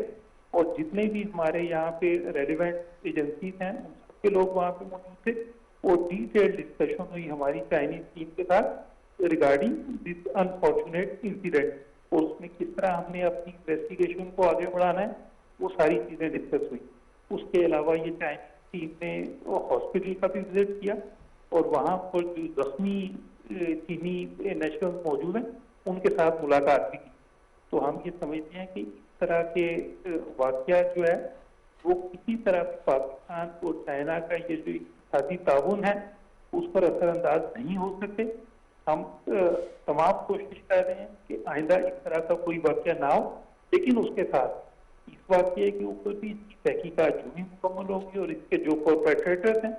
और जितने भी हमारे यहाँ पे रेलिवेंट एजेंसीज हैं उन सबके लोग वहाँ पे मौजूद थे और डिटेल्ड डिस्कशन हुई हमारी चाइनीज टीम के साथ रिगार्डिंग दिस अनफॉर्चुनेट इंसिडेंट और उसमें किस तरह हमने अपनी इन्वेस्टिगेशन को आगे बढ़ाना है, वो सारी चीजें डिस्कस हुई। उसके अलावा ये चाइनीज टीम ने हॉस्पिटल का भी विजिट किया और वहाँ पर जो जख्मी चीनी नेशनल मौजूद हैं उनके साथ मुलाकात भी की। तो हम ये समझते हैं कि इस तरह के वाकया जो है वो किसी तरह पाकिस्तान और चाइना का ये जो इक़्तिसादी ताउन है उस पर असरअंदाज नहीं हो सकते। हम तमाम कोशिश कर रहे हैं कि आइंदा इस तरह का कोई वाकया ना हो, लेकिन उसके साथ इस वाकये के ऊपर भी इसकी तहकीकात जो भी मुकम्मल होगी और इसके जो परपेट्रेटर्स हैं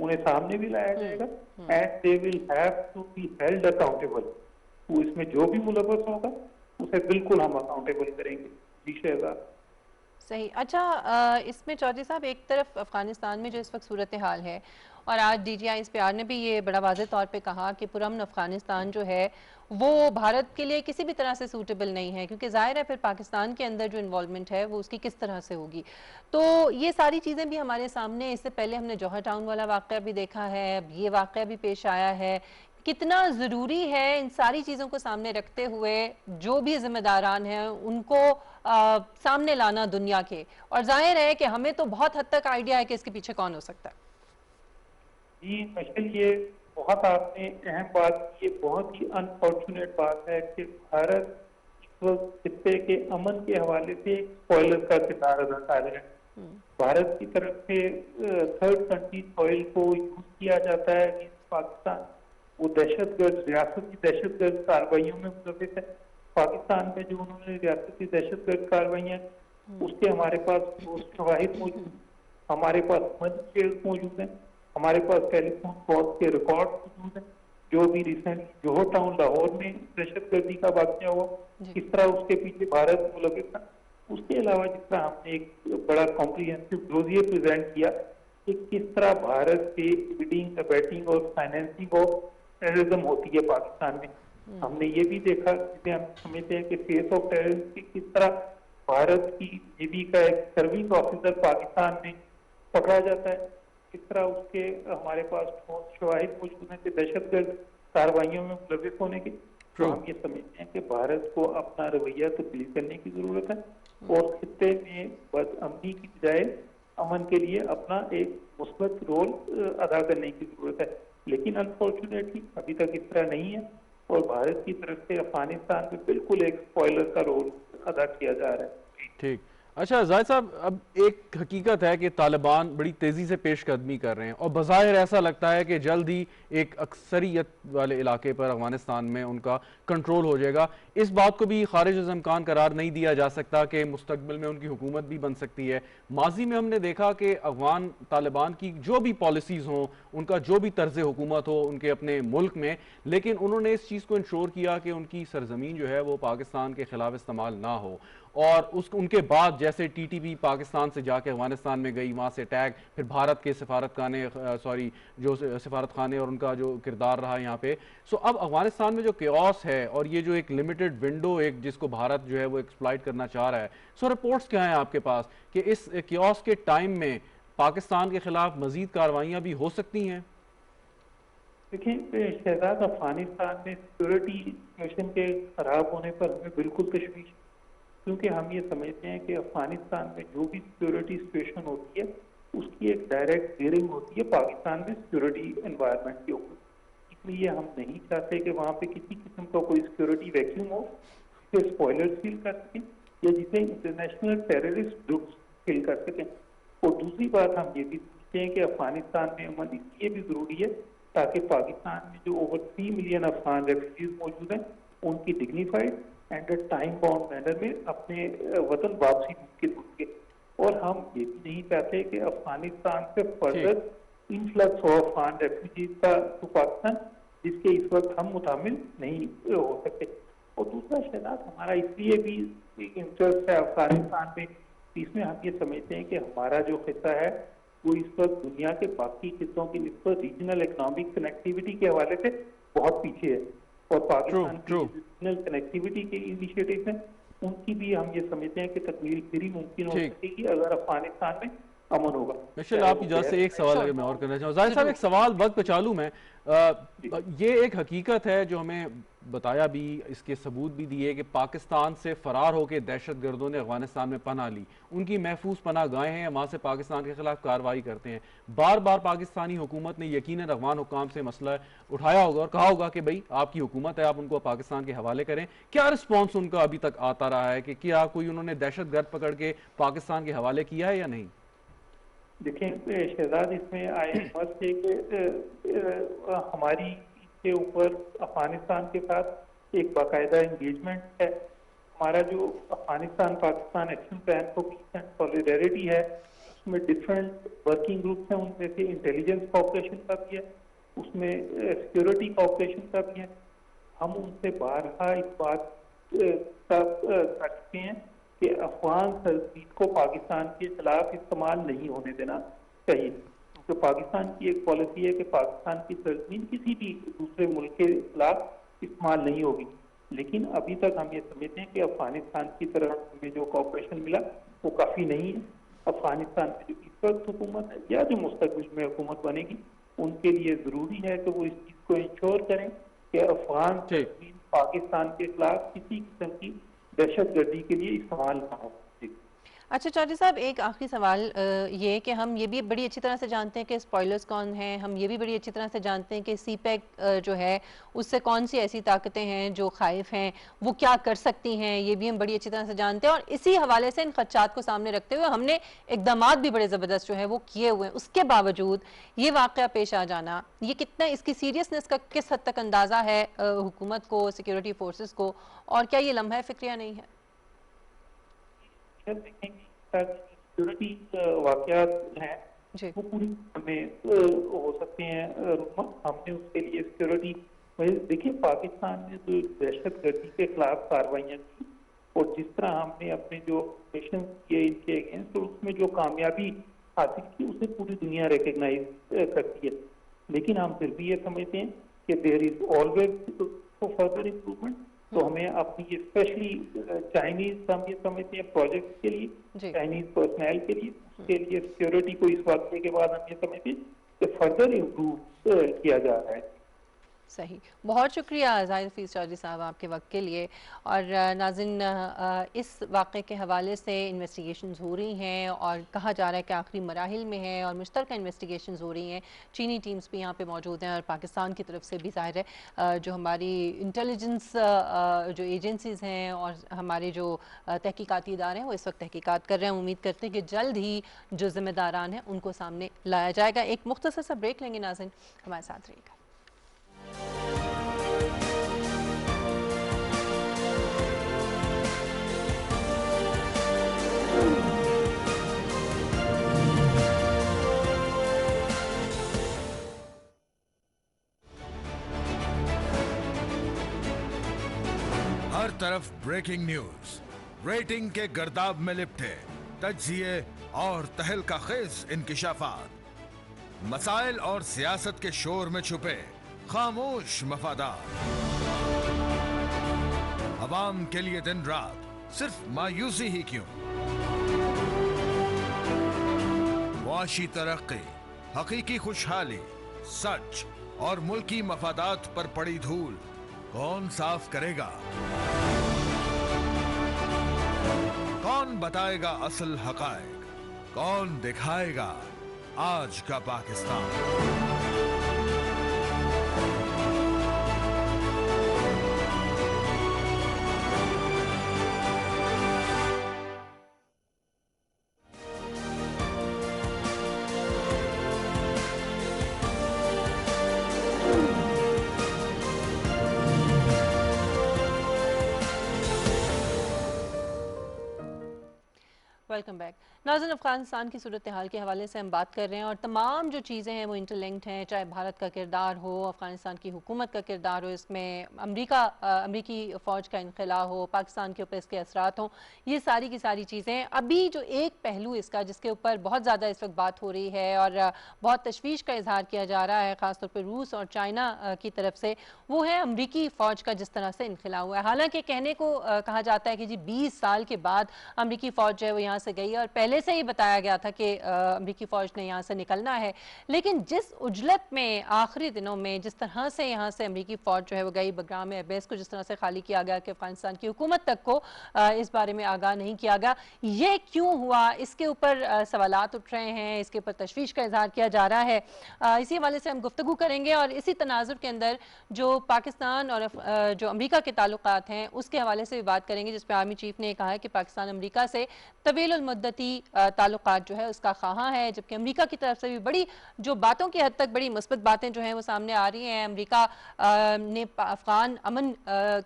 उन्हें सामने भी लाया जाएगा and they will have to be held accountable. तो इसमें जो भी मुलव्वस होगा उसे बिल्कुल हम अकाउंटेबल करेंगे। जी शहजाद। सही। अच्छा, इसमें चौधरी साहब, एक तरफ अफगानिस्तान में जो इस वक्त सूरत हाल है और आज DGISPR ने भी ये बड़ा वाज़ेह तौर पे कहा कि पुरअमन अफगानिस्तान जो है वो भारत के लिए किसी भी तरह से सूटेबल नहीं है, क्योंकि जाहिर है फिर पाकिस्तान के अंदर जो इन्वॉल्वमेंट है वो उसकी किस तरह से होगी। तो ये सारी चीज़ें भी हमारे सामने, इससे पहले हमने जौहर टाउन वाला वाक़या भी देखा है, अब ये वाक़या भी पेश आया है। कितना ज़रूरी है इन सारी चीज़ों को सामने रखते हुए जो भी जिम्मेदारान हैं उनको सामने लाना दुनिया के, और जाहिर है कि हमें तो बहुत हद तक आइडिया है कि इसके पीछे कौन हो सकता है। जी मशल, ये बहुत आपने अहम बात की, ये बहुत ही अनफॉर्चुनेट बात है कि भारत इस वक्त खित्ते के अमन के हवाले से स्पॉइलर का किरदार अदा कर रहा है। भारत की तरफ से थर्ड कंट्री सॉइल को यूज किया जाता है कि पाकिस्तान वो दहशतगर्द रियासती दहशतगर्द कार्रवाइयों में मुलव्वस है। पाकिस्तान में जो उन्होंने रियासती दहशतगर्द कार्रवाइयाँ, उसके हमारे पास शवाहिद मौजूद, हमारे पास मनी मौजूद है, हमारे पास टेलीफोन कॉल के रिकॉर्ड मौजूद है। जो भी रिसेंटली जौहर टाउन लाहौर में दहशतगर्दी का वाकया हुआ, किस तरह उसके पीछे भारत मुलव्वस था। उसके अलावा जिस तरह हमने एक बड़ा कॉम्प्रिहेंसिव डोजियर प्रेजेंट किया कि किस तरह भारत से एडिंग, अबेटिंग और फाइनेंसिंग ऑफ टेररिज्म होती है पाकिस्तान में। हमने ये भी देखा, जिसे हम समझते हैं कि फेस ऑफ टेररिज्म की किस तरह भारत की नेवी का एक सर्विंग ऑफिसर पाकिस्तान में पकड़ा जाता है, किस तरह उसके हमारे पास शवाहिद मौजूद हैं कि दहशतगर्द कार्रवाइयों में मुलव्वस होने की। तो हम ये समझते हैं कि भारत को अपना रवैया तब्दील करने की जरूरत है और खित्ते में बदअमनी की बजाय अमन के लिए अपना एक मुस्बत रोल अदा करने की जरूरत है। लेकिन अनफॉर्चुनेटली अभी तक इस तरह नहीं है और भारत की तरफ से अफगानिस्तान में बिल्कुल एक स्पॉइलर का रोल अदा किया जा रहा है। ठीक। अच्छा जाहिद साहब, अब एक हकीकत है कि तालिबान बड़ी तेज़ी से पेशकदमी कर रहे हैं और बज़ाहिर ऐसा लगता है कि जल्द ही एक अक्सरियत वाले इलाके पर अफगानिस्तान में उनका कंट्रोल हो जाएगा। इस बात को भी खारिज अज़ इम्कान करार नहीं दिया जा सकता कि मुस्तकबिल में उनकी हुकूमत भी बन सकती है। माजी में हमने देखा कि अफगान तालिबान की जो भी पॉलिसीज़ हों, उनका जो भी तर्ज हुकूमत हो उनके अपने मुल्क में, लेकिन उन्होंने इस चीज़ को इंश्योर किया कि उनकी सरजमीन जो है वो पाकिस्तान के खिलाफ इस्तेमाल ना हो। और उनके बाद जैसे TTP पाकिस्तान से जाके अफगानिस्तान में गई, वहाँ से अटैक, फिर भारत के जो सिफारत खाने और उनका जो किरदार रहा यहाँ पे। सो अब अफगानिस्तान में जो केओस है और ये जो एक लिमिटेड विंडो एक जिसको भारत जो है वो एक्सप्लॉइट करना चाह रहा है, सो रिपोर्ट्स क्या हैं आपके पास कि इस केओस के टाइम में पाकिस्तान के खिलाफ मजीद कार्रवाइयाँ भी हो सकती हैं? देखिए शहजाद, अफगानिस्तान में सिक्योरिटी सिचुएशन के खराब होने पर हमें बिल्कुल तशवीश, क्योंकि हम ये समझते हैं कि अफगानिस्तान में जो भी सिक्योरिटी सिचुएशन होती है उसकी एक डायरेक्ट बेयरिंग होती है पाकिस्तान में सिक्योरिटी एनवायरनमेंट के ऊपर। इसलिए हम नहीं चाहते कि वहाँ पे किसी किस्म का कोई सिक्योरिटी वैक्यूम हो जिसे स्पॉयलर्स फील कर सकें या जिसे इंटरनेशनल टेररिस्ट ग्रुप्स फील कर सकें। और दूसरी बात हम ये भी समझते हैं कि अफगानिस्तान में अमन इसलिए भी जरूरी है ताकि पाकिस्तान में जो ओवर 3 मिलियन अफगान रेफ्यूजीज मौजूद हैं उनकी dignified and time bound manner में अपने वतन वापसी मुमकिन हो सके। और हम ये भी नहीं चाहते कि अफगानिस्तान से फर्दर इनफ्लक्स हो अफगान रेफ्यूजीज का टू पाकिस्तान, जिसके इस वक्त हम मुतामिल नहीं हो सकते। और दूसरा शहजाद हमारा इसलिए भी इंटरेस्ट है अफगानिस्तान में, इसमें हम ये समझते हैं कि हमारा जो खिस्सा है वो इस वक्त दुनिया के बाकी खिस्सों की निस्बत रीजनल इकोनॉमिक कनेक्टिविटी के हवाले से बहुत पीछे है, और पाकिस्तान की रीजनल कनेक्टिविटी के इनिशिएटिव हैं उनकी भी हम ये समझते हैं कि तकमील फिर ही मुमकिन हो सकेगी अगर अफगानिस्तान में अमन होगा। मिशेल, आप इजाज़त से एक सवाल अगर मैं और करना चाहूँ। जाहिर साहब एक सवाल वक्त पे चालू में, ये एक हकीकत है जो हमें बताया भी, इसके सबूत भी दिए कि पाकिस्तान से फरार होकर दहशतगर्दों ने अफगानिस्तान में पनाह ली, उनकी महफूज पनाह गाहें हैं, वहाँ से पाकिस्तान के खिलाफ कार्रवाई करते हैं। बार बार पाकिस्तानी हुकूमत ने यकीनन अफगान हुकाम से मसला उठाया होगा और कहा होगा कि भाई आपकी हुकूमत है, आप उनको पाकिस्तान के हवाले करें। क्या रिस्पॉन्स उनका अभी तक आता रहा है कि क्या कोई उन्होंने दहशतगर्द पकड़ के पाकिस्तान के हवाले किया है या नहीं? देखें शहजाद, इसमें आए मत है कि हमारी के ऊपर अफगानिस्तान के साथ एक बाकायदा एंगेजमेंट है। हमारा जो Afghanistan Pakistan action plan for piece and solidarity है, उसमें डिफरेंट वर्किंग ग्रुप्स हैं, उनमें से इंटेलिजेंस कॉपरेशन का भी है, उसमें सिक्योरिटी कॉपरेशन का भी है। हम उनसे बारहा इस बात कर चुके हैं कि अफगान सरजीत को पाकिस्तान के खिलाफ इस्तेमाल नहीं होने देना चाहिए, क्योंकि पाकिस्तान की एक पॉलिसी है कि पाकिस्तान की सरजमीन किसी भी दूसरे मुल्क के खिलाफ इस्तेमाल नहीं होगी। लेकिन अभी तक हम ये समझते हैं कि अफगानिस्तान की तरफ हमें जो कॉपरेशन मिला वो काफ़ी नहीं है। अफगानिस्तान में जो इस वक्त हुकूमत है या जो मुस्तकबिल में हुकूमत बनेगी, उनके लिए ज़रूरी है कि वो इस चीज़ को इंश्योर करें कि अफगान सरजमीन पाकिस्तान के खिलाफ किसी किस्म की दहशतगर्दी के लिए इस्तेमाल ना हो। अच्छा चौधरी साहब, एक आखिरी सवाल ये कि हम ये भी बड़ी अच्छी तरह से जानते हैं कि स्पॉयलर्स कौन हैं, हम ये भी बड़ी अच्छी तरह से जानते हैं कि सीपैक जो है उससे कौन सी ऐसी ताकतें हैं जो खाइफ हैं, वो क्या कर सकती हैं, ये भी हम बड़ी अच्छी तरह से जानते हैं। और इसी हवाले से इन खदशात को सामने रखते हुए हमने इकदामात भी बड़े ज़बरदस्त जो है वो किए हुए हैं। उसके बावजूद ये वाक़या पेश आ जाना, ये कितना, इसकी सीरियसनेस का किस हद तक अंदाज़ा है हुकूमत को, सिक्योरिटी फोर्सेस को, और क्या ये लम्हा फ़िक्रिया नहीं है? सिक्योरिटी वाक़यात हैं वो पूरी में हो सकते हैं। हमने उसके लिए सिक्योरिटी, देखिए पाकिस्तान ने जो दहशतगर्दी के खिलाफ कार्रवाइयाँ की और जिस तरह हमने अपने जो ऑपरेशन किए इनके अगेंस्ट, तो उसमें जो कामयाबी हासिल की उसे पूरी दुनिया रिकग्नाइज करती है। लेकिन हम फिर भी ये समझते हैं कि there is always further improvement. तो हमें अपनी स्पेशली चाइनीज हम ये समझते हैं प्रोजेक्ट के लिए, चाइनीज पर्सनल के लिए, उसके लिए सिक्योरिटी को इस वाक़े के बाद हम ये समझते हैं कि फर्दर इम्प्रूव किया जा रहा है। सही, बहुत शुक्रिया ज़ाहिर हफीज़ चौधरी साहब आपके वक्त के लिए। और नाज़रीन, इस वाक़े के हवाले से इन्वेस्टिगेशंस हो रही हैं और कहा जा रहा है कि आखिरी मराहिल में है और मुश्तरका इन्वेस्टिगेशंस हो रही हैं। चीनी टीम्स भी यहाँ पे मौजूद हैं और पाकिस्तान की तरफ से भी ज़ाहिर है जो हमारी इंटेलिजेंस जो एजेंसीज़ हैं और हमारे जो तहकीकाती इदारे हैं वो इस वक्त तहकीकात कर रहे हैं। उम्मीद करते हैं कि जल्द ही जो ज़िम्मेदारान हैं उनको सामने लाया जाएगा। एक मुख्तसर सा ब्रेक लेंगे नाज़रीन, हमारे साथ रहिएगा। हर तरफ ब्रेकिंग न्यूज, रेटिंग के गर्दाब में लिपटे तज्जिए और तहलका खेज इंकिशाफात, मसाइल और सियासत के शोर में छुपे खामोश मफादात, अवाम के लिए दिन रात सिर्फ मायूसी ही क्यों। मुआशी तरक्की, हकीकी खुशहाली, सच और मुल्की मफादात पर पड़ी धूल कौन साफ करेगा? कौन बताएगा असल हकायक? कौन दिखाएगा आज का पाकिस्तान? वेलकम बैक नाज़रीन, अफगानिस्तान की सूरत हाल के हवाले से हम बात कर रहे हैं और तमाम जो चीज़ें हैं वो इंटरलिंक्ड हैं, चाहे भारत का किरदार हो, अफगानिस्तान की हुकूमत का किरदार हो, इसमें अमरीकी फ़ौज का इनखला हो, पाकिस्तान के ऊपर इसके असरात हों, ये सारी की सारी चीज़ें। अभी जो एक पहलू इसका जिसके ऊपर बहुत ज़्यादा इस वक्त बात हो रही है और बहुत तशवीश का इजहार किया जा रहा है ख़ासतौर पर रूस और चाइना की तरफ से, वो है अमरीकी फ़ौज का जिस तरह से इनखला हुआ है। हालांकि कहने को कहा जाता है कि जी 20 साल के बाद अमरीकी फ़ौज जो है वो यहाँ से गई है और पहले से ही बताया गया था कि अमरीकी फ़ौज ने यहाँ से निकलना है, लेकिन जिस उजलत में आखिरी दिनों में जिस तरह से यहाँ से अमरीकी फ़ौज जो है वो गई, बग्राम एयरबेस को जिस तरह से खाली किया गया कि अफगानिस्तान की हुकूमत तक को इस बारे में आगाह नहीं किया गया, ये क्यों हुआ, इसके ऊपर सवालात उठ रहे हैं, इसके ऊपर तशवीश का इजहार किया जा रहा है। इसी हवाले से हम गुफ्तगू करेंगे और इसी तनाजुर के अंदर जो पाकिस्तान और जो अमरीका के ताल्लुकात हैं उसके हवाले से भी बात करेंगे, जिसपे आर्मी चीफ ने कहा है कि पाकिस्तान अमरीका से तवील मुद्दती ताल्लुकात जो है उसका ख़्वाह है, जबकि अमरीका की तरफ से भी बड़ी जो बातों की हद तक बड़ी मुस्बत बातें जो हैं वो सामने आ रही हैं। अमरीका ने अफगान अमन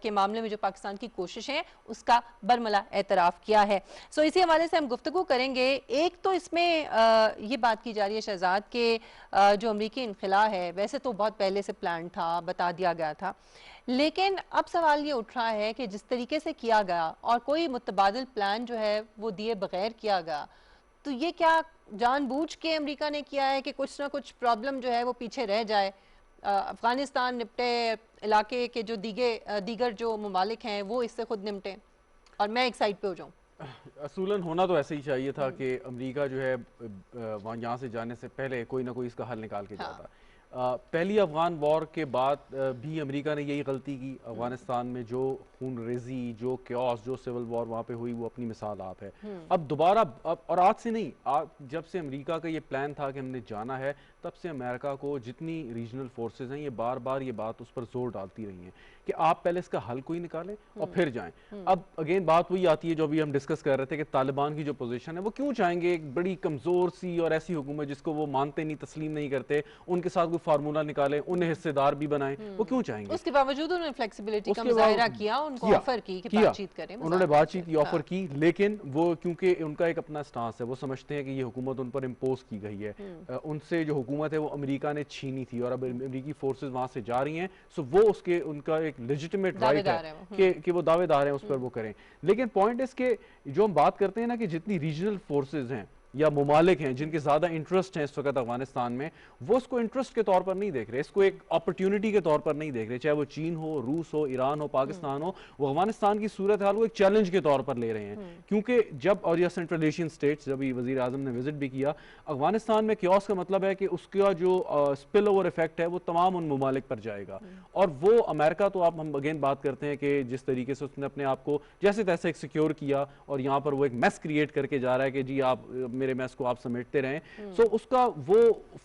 के मामले में जो पाकिस्तान की कोशिश है उसका बरमला एतराफ़ किया है। सो इसी हवाले से हम गुफ्तगू करेंगे। एक तो इसमें ये बात की जा रही है शहजाद के जो अमरीकी इनखला है वैसे तो बहुत पहले से प्लान था, बता दिया गया था, लेकिन अब सवाल ये उठ रहा है कि जिस तरीके से किया गया और कोई मुतबादिल प्लान जो है वो दिए बगैर किया गया, तो ये क्या जानबूझ के अमेरिका ने किया है कि कुछ ना कुछ प्रॉब्लम जो है वो पीछे रह जाए, अफगानिस्तान निपटे, इलाके के जो दीगर जो ममालिक हैं वो इससे खुद निपटें और मैं एक साइड पे हो जाऊँ? असूलन होना तो ऐसे ही चाहिए था कि अमेरिका जो है वहाँ यहाँ से जाने से पहले कोई ना कोई इसका हल निकाल के जाता। पहली अफगान वॉर के बाद भी अमेरिका ने यही गलती की। अफगानिस्तान में जो खून रेजी, जो क्योस, जो सिविल वॉर वहाँ पे हुई वो अपनी मिसाल आप है। अब दोबारा और आज से नहीं, जब से अमेरिका का ये प्लान था कि हमने जाना है, तब से अमेरिका को जितनी रीजनल फोर्सेज हैं ये बार बार ये बात उस पर जोर डालती रही हैं कि आप पहले इसका हल कोई निकालें और फिर जाएं। अब अगेन बात वही आती है जो अभी हम डिस्कस कर रहे थे कि तालिबान की जो पोजीशन है वो क्यों चाहेंगे एक बड़ी कमजोर सी और ऐसी हुकूमत जिसको वो मानते नहीं, तस्लीम नहीं करते, उनके साथ कोई फार्मूला निकालें, उन्हें हिस्सेदार भी बनाएं, वो क्यों चाहेंगे? उसके बावजूद उन्होंने फ्लेक्सिबिलिटी का मुजाहिरा किया, उनको ऑफर की कि बातचीत करें, उन्होंने बातचीत की, ऑफर की, लेकिन वो क्योंकि उनका एक अपना स्टांस है, वो समझते हैं कि ये हुकूमत उन पर इम्पोज की गई है, उनसे जो हुकूमत है वो अमेरिका ने छीनी थी और अब अमेरिकी फोर्सेज वहां से जा रही हैं, सो वो उसके उनका एक लेजिटिमेट राइट है कि वो दावेदार हैं उस पर वो करें। लेकिन पॉइंट इसके जो हम बात करते हैं ना कि जितनी रीजनल फोर्सेज हैं या ममालिक हैं जिनके ज्यादा इंटरेस्ट हैं इस वक्त अफगानिस्तान में, वो इसको इंटरेस्ट के तौर पर नहीं देख रहे, इसको एक अपॉर्चुनिटी के तौर पर नहीं देख रहे, चाहे वो चीन हो, रूस हो, ईरान हो, पाकिस्तान हो, वो अफगानिस्तान की सूरत हाल वो एक चैलेंज के तौर पर ले रहे हैं। क्योंकि जब और या सेंट्रल एशियन स्टेट्स, जब वजीर आजम ने विजिट भी किया, अफगानिस्तान में क्योस का मतलब है कि उसका जो स्पिल ओवर इफेक्ट है वो तमाम उन ममालिक पर जाएगा। और वो अमेरिका तो आप हम अगेन बात करते हैं कि जिस तरीके से उसने अपने आप को जैसे तैसे एक सिक्योर किया और यहाँ पर वो एक मैस क्रिएट करके जा रहा है कि जी आप मेरे मैस को आप समेटते रहें, सो उसका वो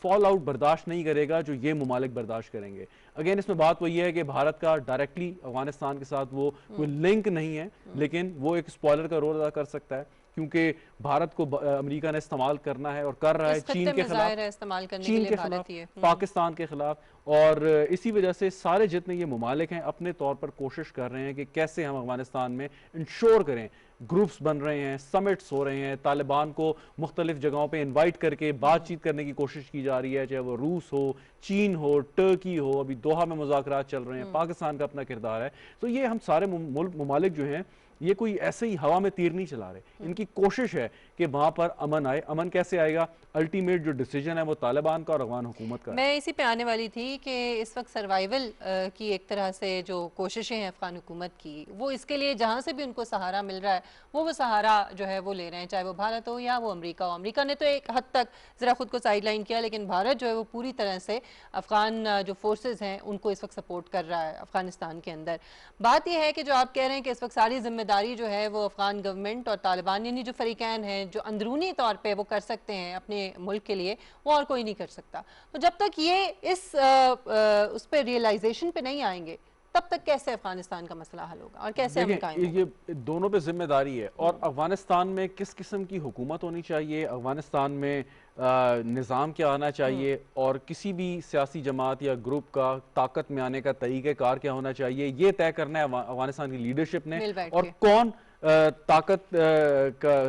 फॉल आउट बर्दाश्त नहीं करेगा जो ये मुमालिक बर्दाश्त करेंगे। अगेन इसमें बात वही है कि भारत का डायरेक्टली अफगानिस्तान के साथ वो कोई लिंक नहीं है, लेकिन वो एक स्पॉइलर का रोल अदा कर सकता है क्योंकि भारत को अमेरिका ने इस्तेमाल करना है और कर रहा है चीन के खिलाफ, पाकिस्तान के खिलाफ, और इसी वजह से सारे जितने ये मुमालिक हैं अपने तौर पर कोशिश कर रहे हैं कि कैसे हम अफगानिस्तान में इंश्योर करें। ग्रुप्स बन रहे हैं, समिट्स हो रहे हैं, तालिबान को मुख्तलिफ जगहों पे इनवाइट करके बातचीत करने की कोशिश की जा रही है, चाहे वो रूस हो, चीन हो, टर्की हो, अभी दोहा में मुज़ाकरात चल रहे हैं, पाकिस्तान का अपना किरदार है। तो ये हम सारे मुमालिक जो हैं ये कोई ऐसे ही हवा में तीर नहीं चला रहे, इनकी कोशिश है कि वहां पर अमन आए। अमन कैसे आएगा? अल्टीमेट जो डिसीजन है वो तालिबान का और अफगान हुकूमत का। मैं इसी पे आने वाली थी कि इस वक्त सर्वाइवल की एक तरह से जो कोशिशें हैं अफगान हुकूमत की, वो इसके लिए जहाँ से भी उनको सहारा मिल रहा है वो सहारा जो है वो ले रहे हैं, चाहे वो भारत हो या वो अमेरिका हो। अमेरिका ने तो एक हद तक ज़रा खुद को साइड लाइन किया, लेकिन भारत जो है वो पूरी तरह से अफगान जो फोर्सेज हैं उनको इस वक्त सपोर्ट कर रहा है अफगानिस्तान के अंदर। बात यह है कि जो आप कह रहे हैं कि इस वक्त सारी जिम्मेदारी जो है वो अफगान गवर्नमेंट और तालिबान यानी जो फरीकैन हैं जो अंदरूनी तौर पे वो कर सकते हैं अपने मुल्क के लिए, वो और कोई नहीं कर सकता। तो जब तक ये उस पर रियलाइजेशन पे नहीं आएंगे तब तक कैसे अफगानिस्तान का मसला हल होगा और कैसे हम कायम होगा? ये दोनों पे जिम्मेदारी है। और अफगानिस्तान में किस किस्म की हुकूमत होनी चाहिए, अफगानिस्तान में निज़ाम क्या आना चाहिए और किसी भी सियासी जमात या ग्रुप का ताकत में आने का तरीक़ेकार क्या होना चाहिए, ये तय करना है अफगानिस्तान की लीडरशिप ने। और कौन ताकत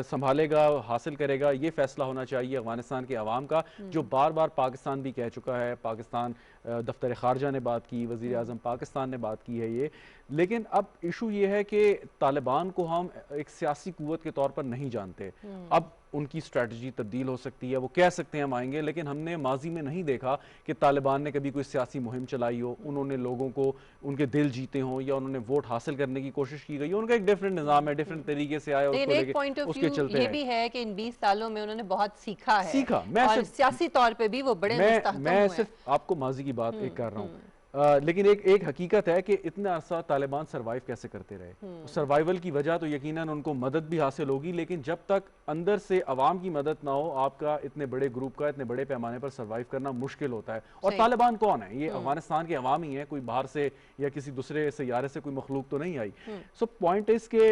संभालेगा, हासिल करेगा, ये फैसला होना चाहिए अफगानिस्तान के अवाम का, जो बार बार पाकिस्तान भी कह चुका है। पाकिस्तान दफ्तर खारजा ने बात की, वज़ीर आज़म पाकिस्तान ने बात की है ये। लेकिन अब इशू ये है कि तालिबान को हम एक सियासी कुव्वत के तौर पर नहीं जानते। अब उनकी स्ट्रैटेजी तब्दील हो सकती है, वो कह सकते हैं हम आएंगे, लेकिन हमने माजी में नहीं देखा कि तालिबान ने कभी कोई सियासी मुहिम चलाई हो, उन्होंने लोगों को उनके दिल जीते हों या उन्होंने वोट हासिल करने की कोशिश की गई हो। उनका एक डिफरेंट निज़ाम है, डिफरेंट तरीके से आया, उसके चलते ये भी है कि इन 20 सालों में उन्होंने बहुत सीखा है, मैं और सियासी तौर पे भी वो बड़े मुस्तहकम हुए। मैं सिर्फ आपको माजी की बात एक कर रहा हूँ, लेकिन एक हकीकत है कि इतना अरसा तालिबान सरवाइव कैसे करते रहे। सर्वाइवल की वजह तो यकीनन उनको मदद भी हासिल होगी, लेकिन जब तक अंदर से अवाम की मदद ना हो, आपका इतने बड़े ग्रुप का इतने बड़े पैमाने पर सर्वाइव करना मुश्किल होता है। और तालिबान कौन है? ये अफगानिस्तान के अवाम ही है, कोई बाहर से या किसी दूसरे सैयारे से कोई मखलूक तो नहीं आई। सो पॉइंट इज के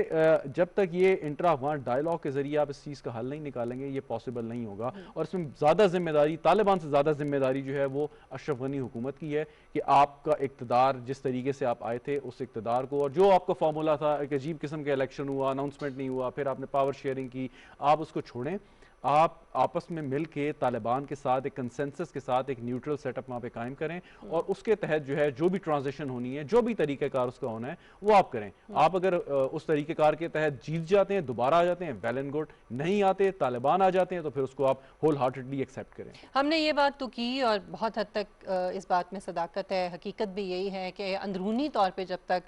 जब तक ये इंट्रा अफगान डायलॉग के जरिए आप इस चीज़ का हल नहीं निकालेंगे, ये पॉसिबल नहीं होगा। और इसमें ज़्यादा जिम्मेदारी, तालिबान से ज़्यादा जिम्मेदारी जो है वो अशरफ गनी हुकूमत की है कि आपका इक़्तिदार जिस तरीके से आप आए थे, उस इक़्तिदार को, और जो आपका फार्मूला था, एक अजीब किस्म का इलेक्शन हुआ, अनाउंसमेंट नहीं हुआ, फिर आपने पावर शेयरिंग की, आप उसको छोड़ें। आप आपस में मिल के तालिबान के साथ एक कंसेंसस के साथ एक न्यूट्रल सेटअप वहाँ पे कायम करें, और उसके तहत जो है जो भी ट्रांजिशन होनी है, जो भी तरीक़ेकार उसका होना है, वो आप करें। आप अगर उस तरीक़ेकार के तहत जीत जाते हैं, दोबारा आ जाते हैं, वेल एंड गुड। नहीं आते, तालिबान आ जाते हैं, तो फिर उसको आप होल हार्टेडली एक्सेप्ट करें। हमने ये बात तो की, और बहुत हद तक इस बात में सदाकत है। हकीकत भी यही है कि अंदरूनी तौर पर जब तक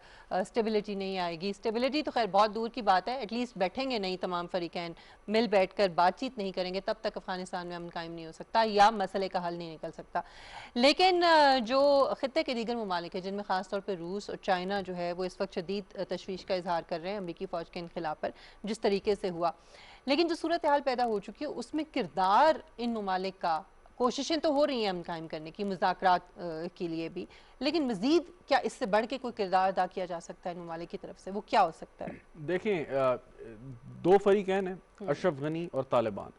स्टेबिलिटी नहीं आएगी, स्टेबिलिटी तो खैर बहुत दूर की बात है, एटलीस्ट बैठेंगे नहीं तमाम फरीकैन, मिल बैठ कर बातचीत नहीं करेंगे, तब तक अफगानिस्तान में अमन कायम नहीं हो सकता या मसले का हल नहीं निकल सकता। लेकिन जो खित्ते के दीगर ममालिक है, जिनमें ख़ासतौर पर रूस और चाइना जो है वो इस वक्त शदीद तशवीश का इजहार कर रहे हैं अमरीकी फ़ौज के इनखिलाफ पर, जिस तरीके से हुआ। लेकिन जो सूरत हाल पैदा हो चुकी है, उसमें किरदार इन ममालिक का, कोशिशें तो हो रही हैं अमन कायम करने की, मुज़ाकरात के लिए भी, लेकिन मज़ीद क्या इससे बढ़ के कोई किरदार अदा किया जा सकता है इन ममालिक की तरफ से? वो क्या हो सकता है? देखें, दो फरीकैन हैं, अशरफ गनी और तालिबान।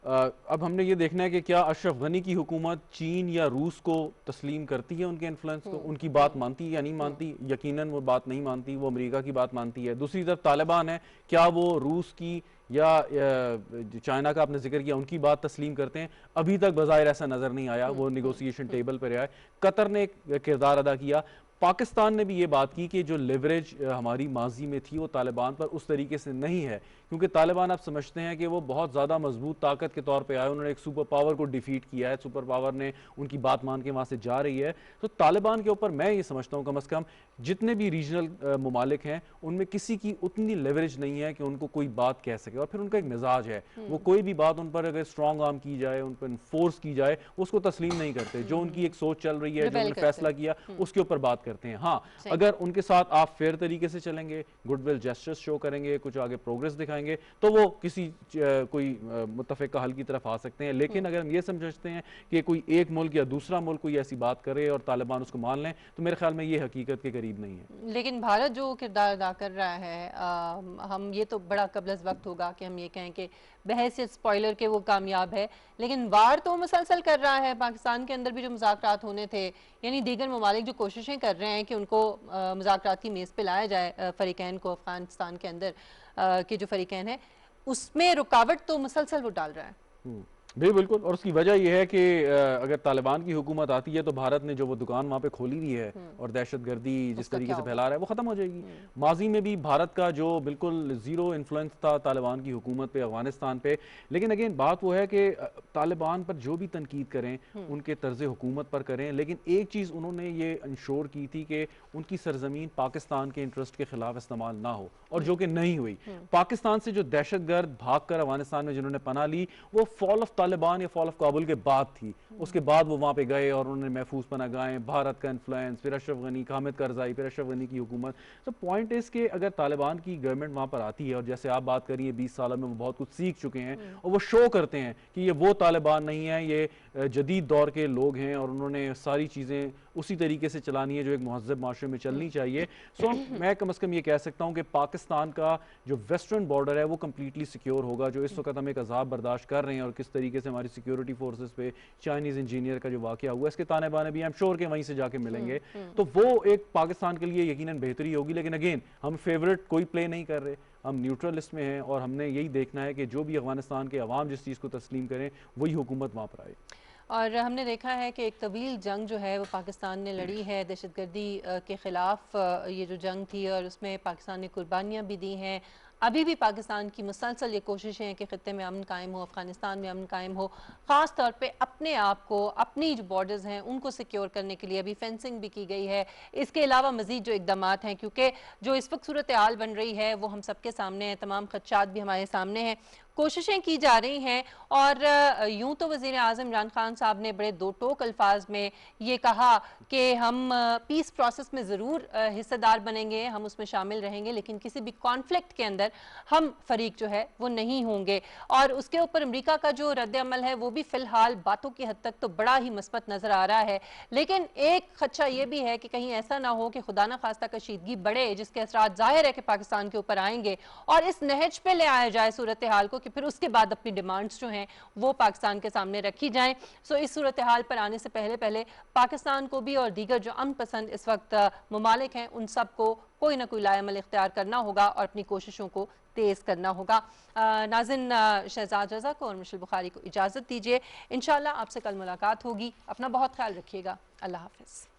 अब हमने ये देखना है कि क्या अशरफ गनी की हुकूमत चीन या रूस को तस्लीम करती है, उनके इन्फ्लुएंस को, उनकी बात मानती है या नहीं मानती? यकीनन वो बात नहीं मानती, वो अमेरिका की बात मानती है। दूसरी तरफ तालिबान है, क्या वो रूस की या चाइना का आपने जिक्र किया, उनकी बात तस्लीम करते हैं? अभी तक बज़ाहिर ऐसा नज़र नहीं आया, वो निगोसिएशन टेबल पर आया। कतर ने एक किरदार अदा किया, पाकिस्तान ने भी ये बात की कि जो लेवरेज हमारी माजी में थी वो तालिबान पर उस तरीके से नहीं है, क्योंकि तालिबान आप समझते हैं कि वो बहुत ज़्यादा मजबूत ताकत के तौर पे आए, उन्होंने एक सुपर पावर को डिफीट किया है, सुपर पावर ने उनकी बात मान के वहाँ से जा रही है। तो तालिबान के ऊपर मैं ये समझता हूँ कम अज़ कम जितने भी रीजनल ममालिक हैं उनमें किसी की उतनी लेवरेज नहीं है कि उनको कोई बात कह सके। और फिर उनका एक मिजाज है, वो कोई भी बात उन पर अगर स्ट्रॉन्ग आर्म की जाए, उन पर फोर्स की जाए, उसको तस्लीम नहीं करते। जो उनकी एक सोच चल रही है, जो उन्होंने फैसला किया, उसके ऊपर बात करते हैं। हाँ, अगर उनके साथ आप फेयर तरीके से चलेंगे, गुडविल जेस्चर्स शो करेंगे, कुछ आगे प्रोग्रेस दिखाएंगे, तो वो किसी कोई मुत्तफ़िक़ा हल की तरफ आ सकते हैं। लेकिन अगर हम ये समझते हैं कि कोई एक मुल्क या दूसरा मुल्क कोई ऐसी बात करे और तालिबान उसको मान लें, तो मेरे ख्याल में ये हकीकत के करीब नहीं है। लेकिन भारत जो किरदार अदा कर रहा है, हम ये तो बड़ा कबल वक्त होगा कि हम ये कहें कि बहैसियत स्पॉइलर के वो कामयाब है, लेकिन वार तो मुसलसल कर रहा है। पाकिस्तान के अंदर भी जो मुज़ाकरात होने थे, यानी दीगर ममालिक जो कोशिशें कर रहे हैं कि उनको मुज़ाकरात की मेज़ पे लाया जाए, फ़रीक़ैन को, अफ़गानिस्तान के अंदर के जो फ़रीक़ैन है, उसमें रुकावट तो मुसलसल वो डाल रहा है। बिल्कुल, और उसकी वजह यह है कि अगर तालिबान की हुकूमत आती है तो भारत ने जो वो दुकान वहाँ पे खोली हुई है और दहशतगर्दी जिस तरीके से फैला रहा है वो ख़त्म हो जाएगी। माजी में भी भारत का जो बिल्कुल ज़ीरो इन्फ्लुएंस था तालिबान की हुकूमत पे, अफगानिस्तान पे, लेकिन अगेन बात वो है कि तालिबान पर जो भी तनकीद करें उनके तर्ज हुकूमत पर करें, लेकिन एक चीज़ उन्होंने ये इंश्योर की थी कि उनकी सरजमीन पाकिस्तान के इंटरेस्ट के खिलाफ इस्तेमाल ना हो, और जो कि नहीं हुई। पाकिस्तान से जो दहशतगर्द भाग कर अफगानिस्तान में जिन्होंने पनाह ली, वो फॉल ऑफ तालिबान या फॉल ऑफ काबुल के बाद थी। उसके बाद वो वहाँ पे गए और उन्होंने महफूज पना गाए, भारत का इन्फ्लुएंस, फिर अशरफ गनी, हामिद करजाई, फिर अशरफ गनी की हुकूमत। तो पॉइंट इस के अगर तालिबान की गवर्नमेंट वहाँ पर आती है और जैसे आप बात करिए 20 सालों में वो बहुत कुछ सीख चुके हैं और वो शो करते हैं कि ये वो तालिबान नहीं है, ये जदीद दौर के लोग हैं और उन्होंने सारी चीज़ें उसी तरीके से चलानी है जो एक महज़ब माशरे में चलनी चाहिए। सो मैं कम अज़ कम ये कह सकता हूँ कि पाकिस्तान का जो वेस्टर्न बॉर्डर है वो कम्प्लीटली सिक्योर होगा। जो इस वक्त हम एक अजाब बर्दाश्त कर रहे हैं और किस तरीके से हमारी सिक्योरिटी फोर्सेस पे चाइनीज़ इंजीनियर का जो वाक़या हुआ, इसके ताने बाने भी आई एम श्योर के वहीं से जाके मिलेंगे। तो वो एक पाकिस्तान के लिए यकीनन बेहतरी होगी। लेकिन अगेन हम फेवरेट कोई प्ले नहीं कर रहे, हम न्यूट्रलिस्ट में हैं और हमने यही देखना है कि जो भी अफगानिस्तान के अवाम जिस चीज़ को तस्लीम करें वही हुकूमत वहाँ पर आए। और हमने देखा है कि एक तवील जंग जो है वो पाकिस्तान ने लड़ी है दहशतगर्दी के ख़िलाफ़। ये जो जंग थी और उसमें पाकिस्तान ने कुर्बानियाँ भी दी हैं। अभी भी पाकिस्तान की मुसलसल ये कोशिशें हैं कि ख़ित्ते में अमन कायम हो, अफ़गानिस्तान में अमन कायम हो, ख़ास तौर पे अपने आप को, अपनी जो बॉर्डर्स हैं उनको सिक्योर करने के लिए अभी फेंसिंग भी की गई है। इसके अलावा मज़ीद जो इक़दामात हैं, क्योंकि जो इस वक्त सूरत हाल बन रही है वो हम सबके सामने है, तमाम खदशात भी हमारे सामने हैं, कोशिशें की जा रही हैं। और यूँ तो वज़ीर आज़म इमरान खान साहब ने बड़े दो टोक अल्फाज में ये कहा कि हम पीस प्रोसेस में ज़रूर हिस्सेदार बनेंगे, हम उसमें शामिल रहेंगे, लेकिन किसी भी कॉन्फ्लिक्ट के अंदर हम फरीक जो है वो नहीं होंगे। और उसके ऊपर अमेरिका का जो रद्द अमल है वो भी फ़िलहाल बातों की हद तक तो बड़ा ही मस्बत नज़र आ रहा है। लेकिन एक खदशा ये भी है कि कहीं ऐसा ना हो कि खुदा न खास्ता कशीदगी बढ़े, जिसके असरात ज़ाहिर है कि पाकिस्तान के ऊपर आएंगे और इस नहज पे ले आया जाए सूरत हाल को कि फिर उसके बाद अपनी डिमांड्स जो हैं वो पाकिस्तान के सामने रखी जाएं। सो इस सूरत हाल पर आने से पहले पाकिस्तान को भी और दीगर जो अमन पसंद इस वक्त ममालिक हैं उन सबको कोई ना कोई लाएमल इख्तियार करना होगा और अपनी कोशिशों को तेज़ करना होगा। नाज़िन, शहजाद रज़ा को और मिशेल बुखारी को इजाज़त दीजिए। इंशाअल्लाह आपसे कल मुलाकात होगी। अपना बहुत ख्याल रखिएगा। अल्लाह हाफ़िज़।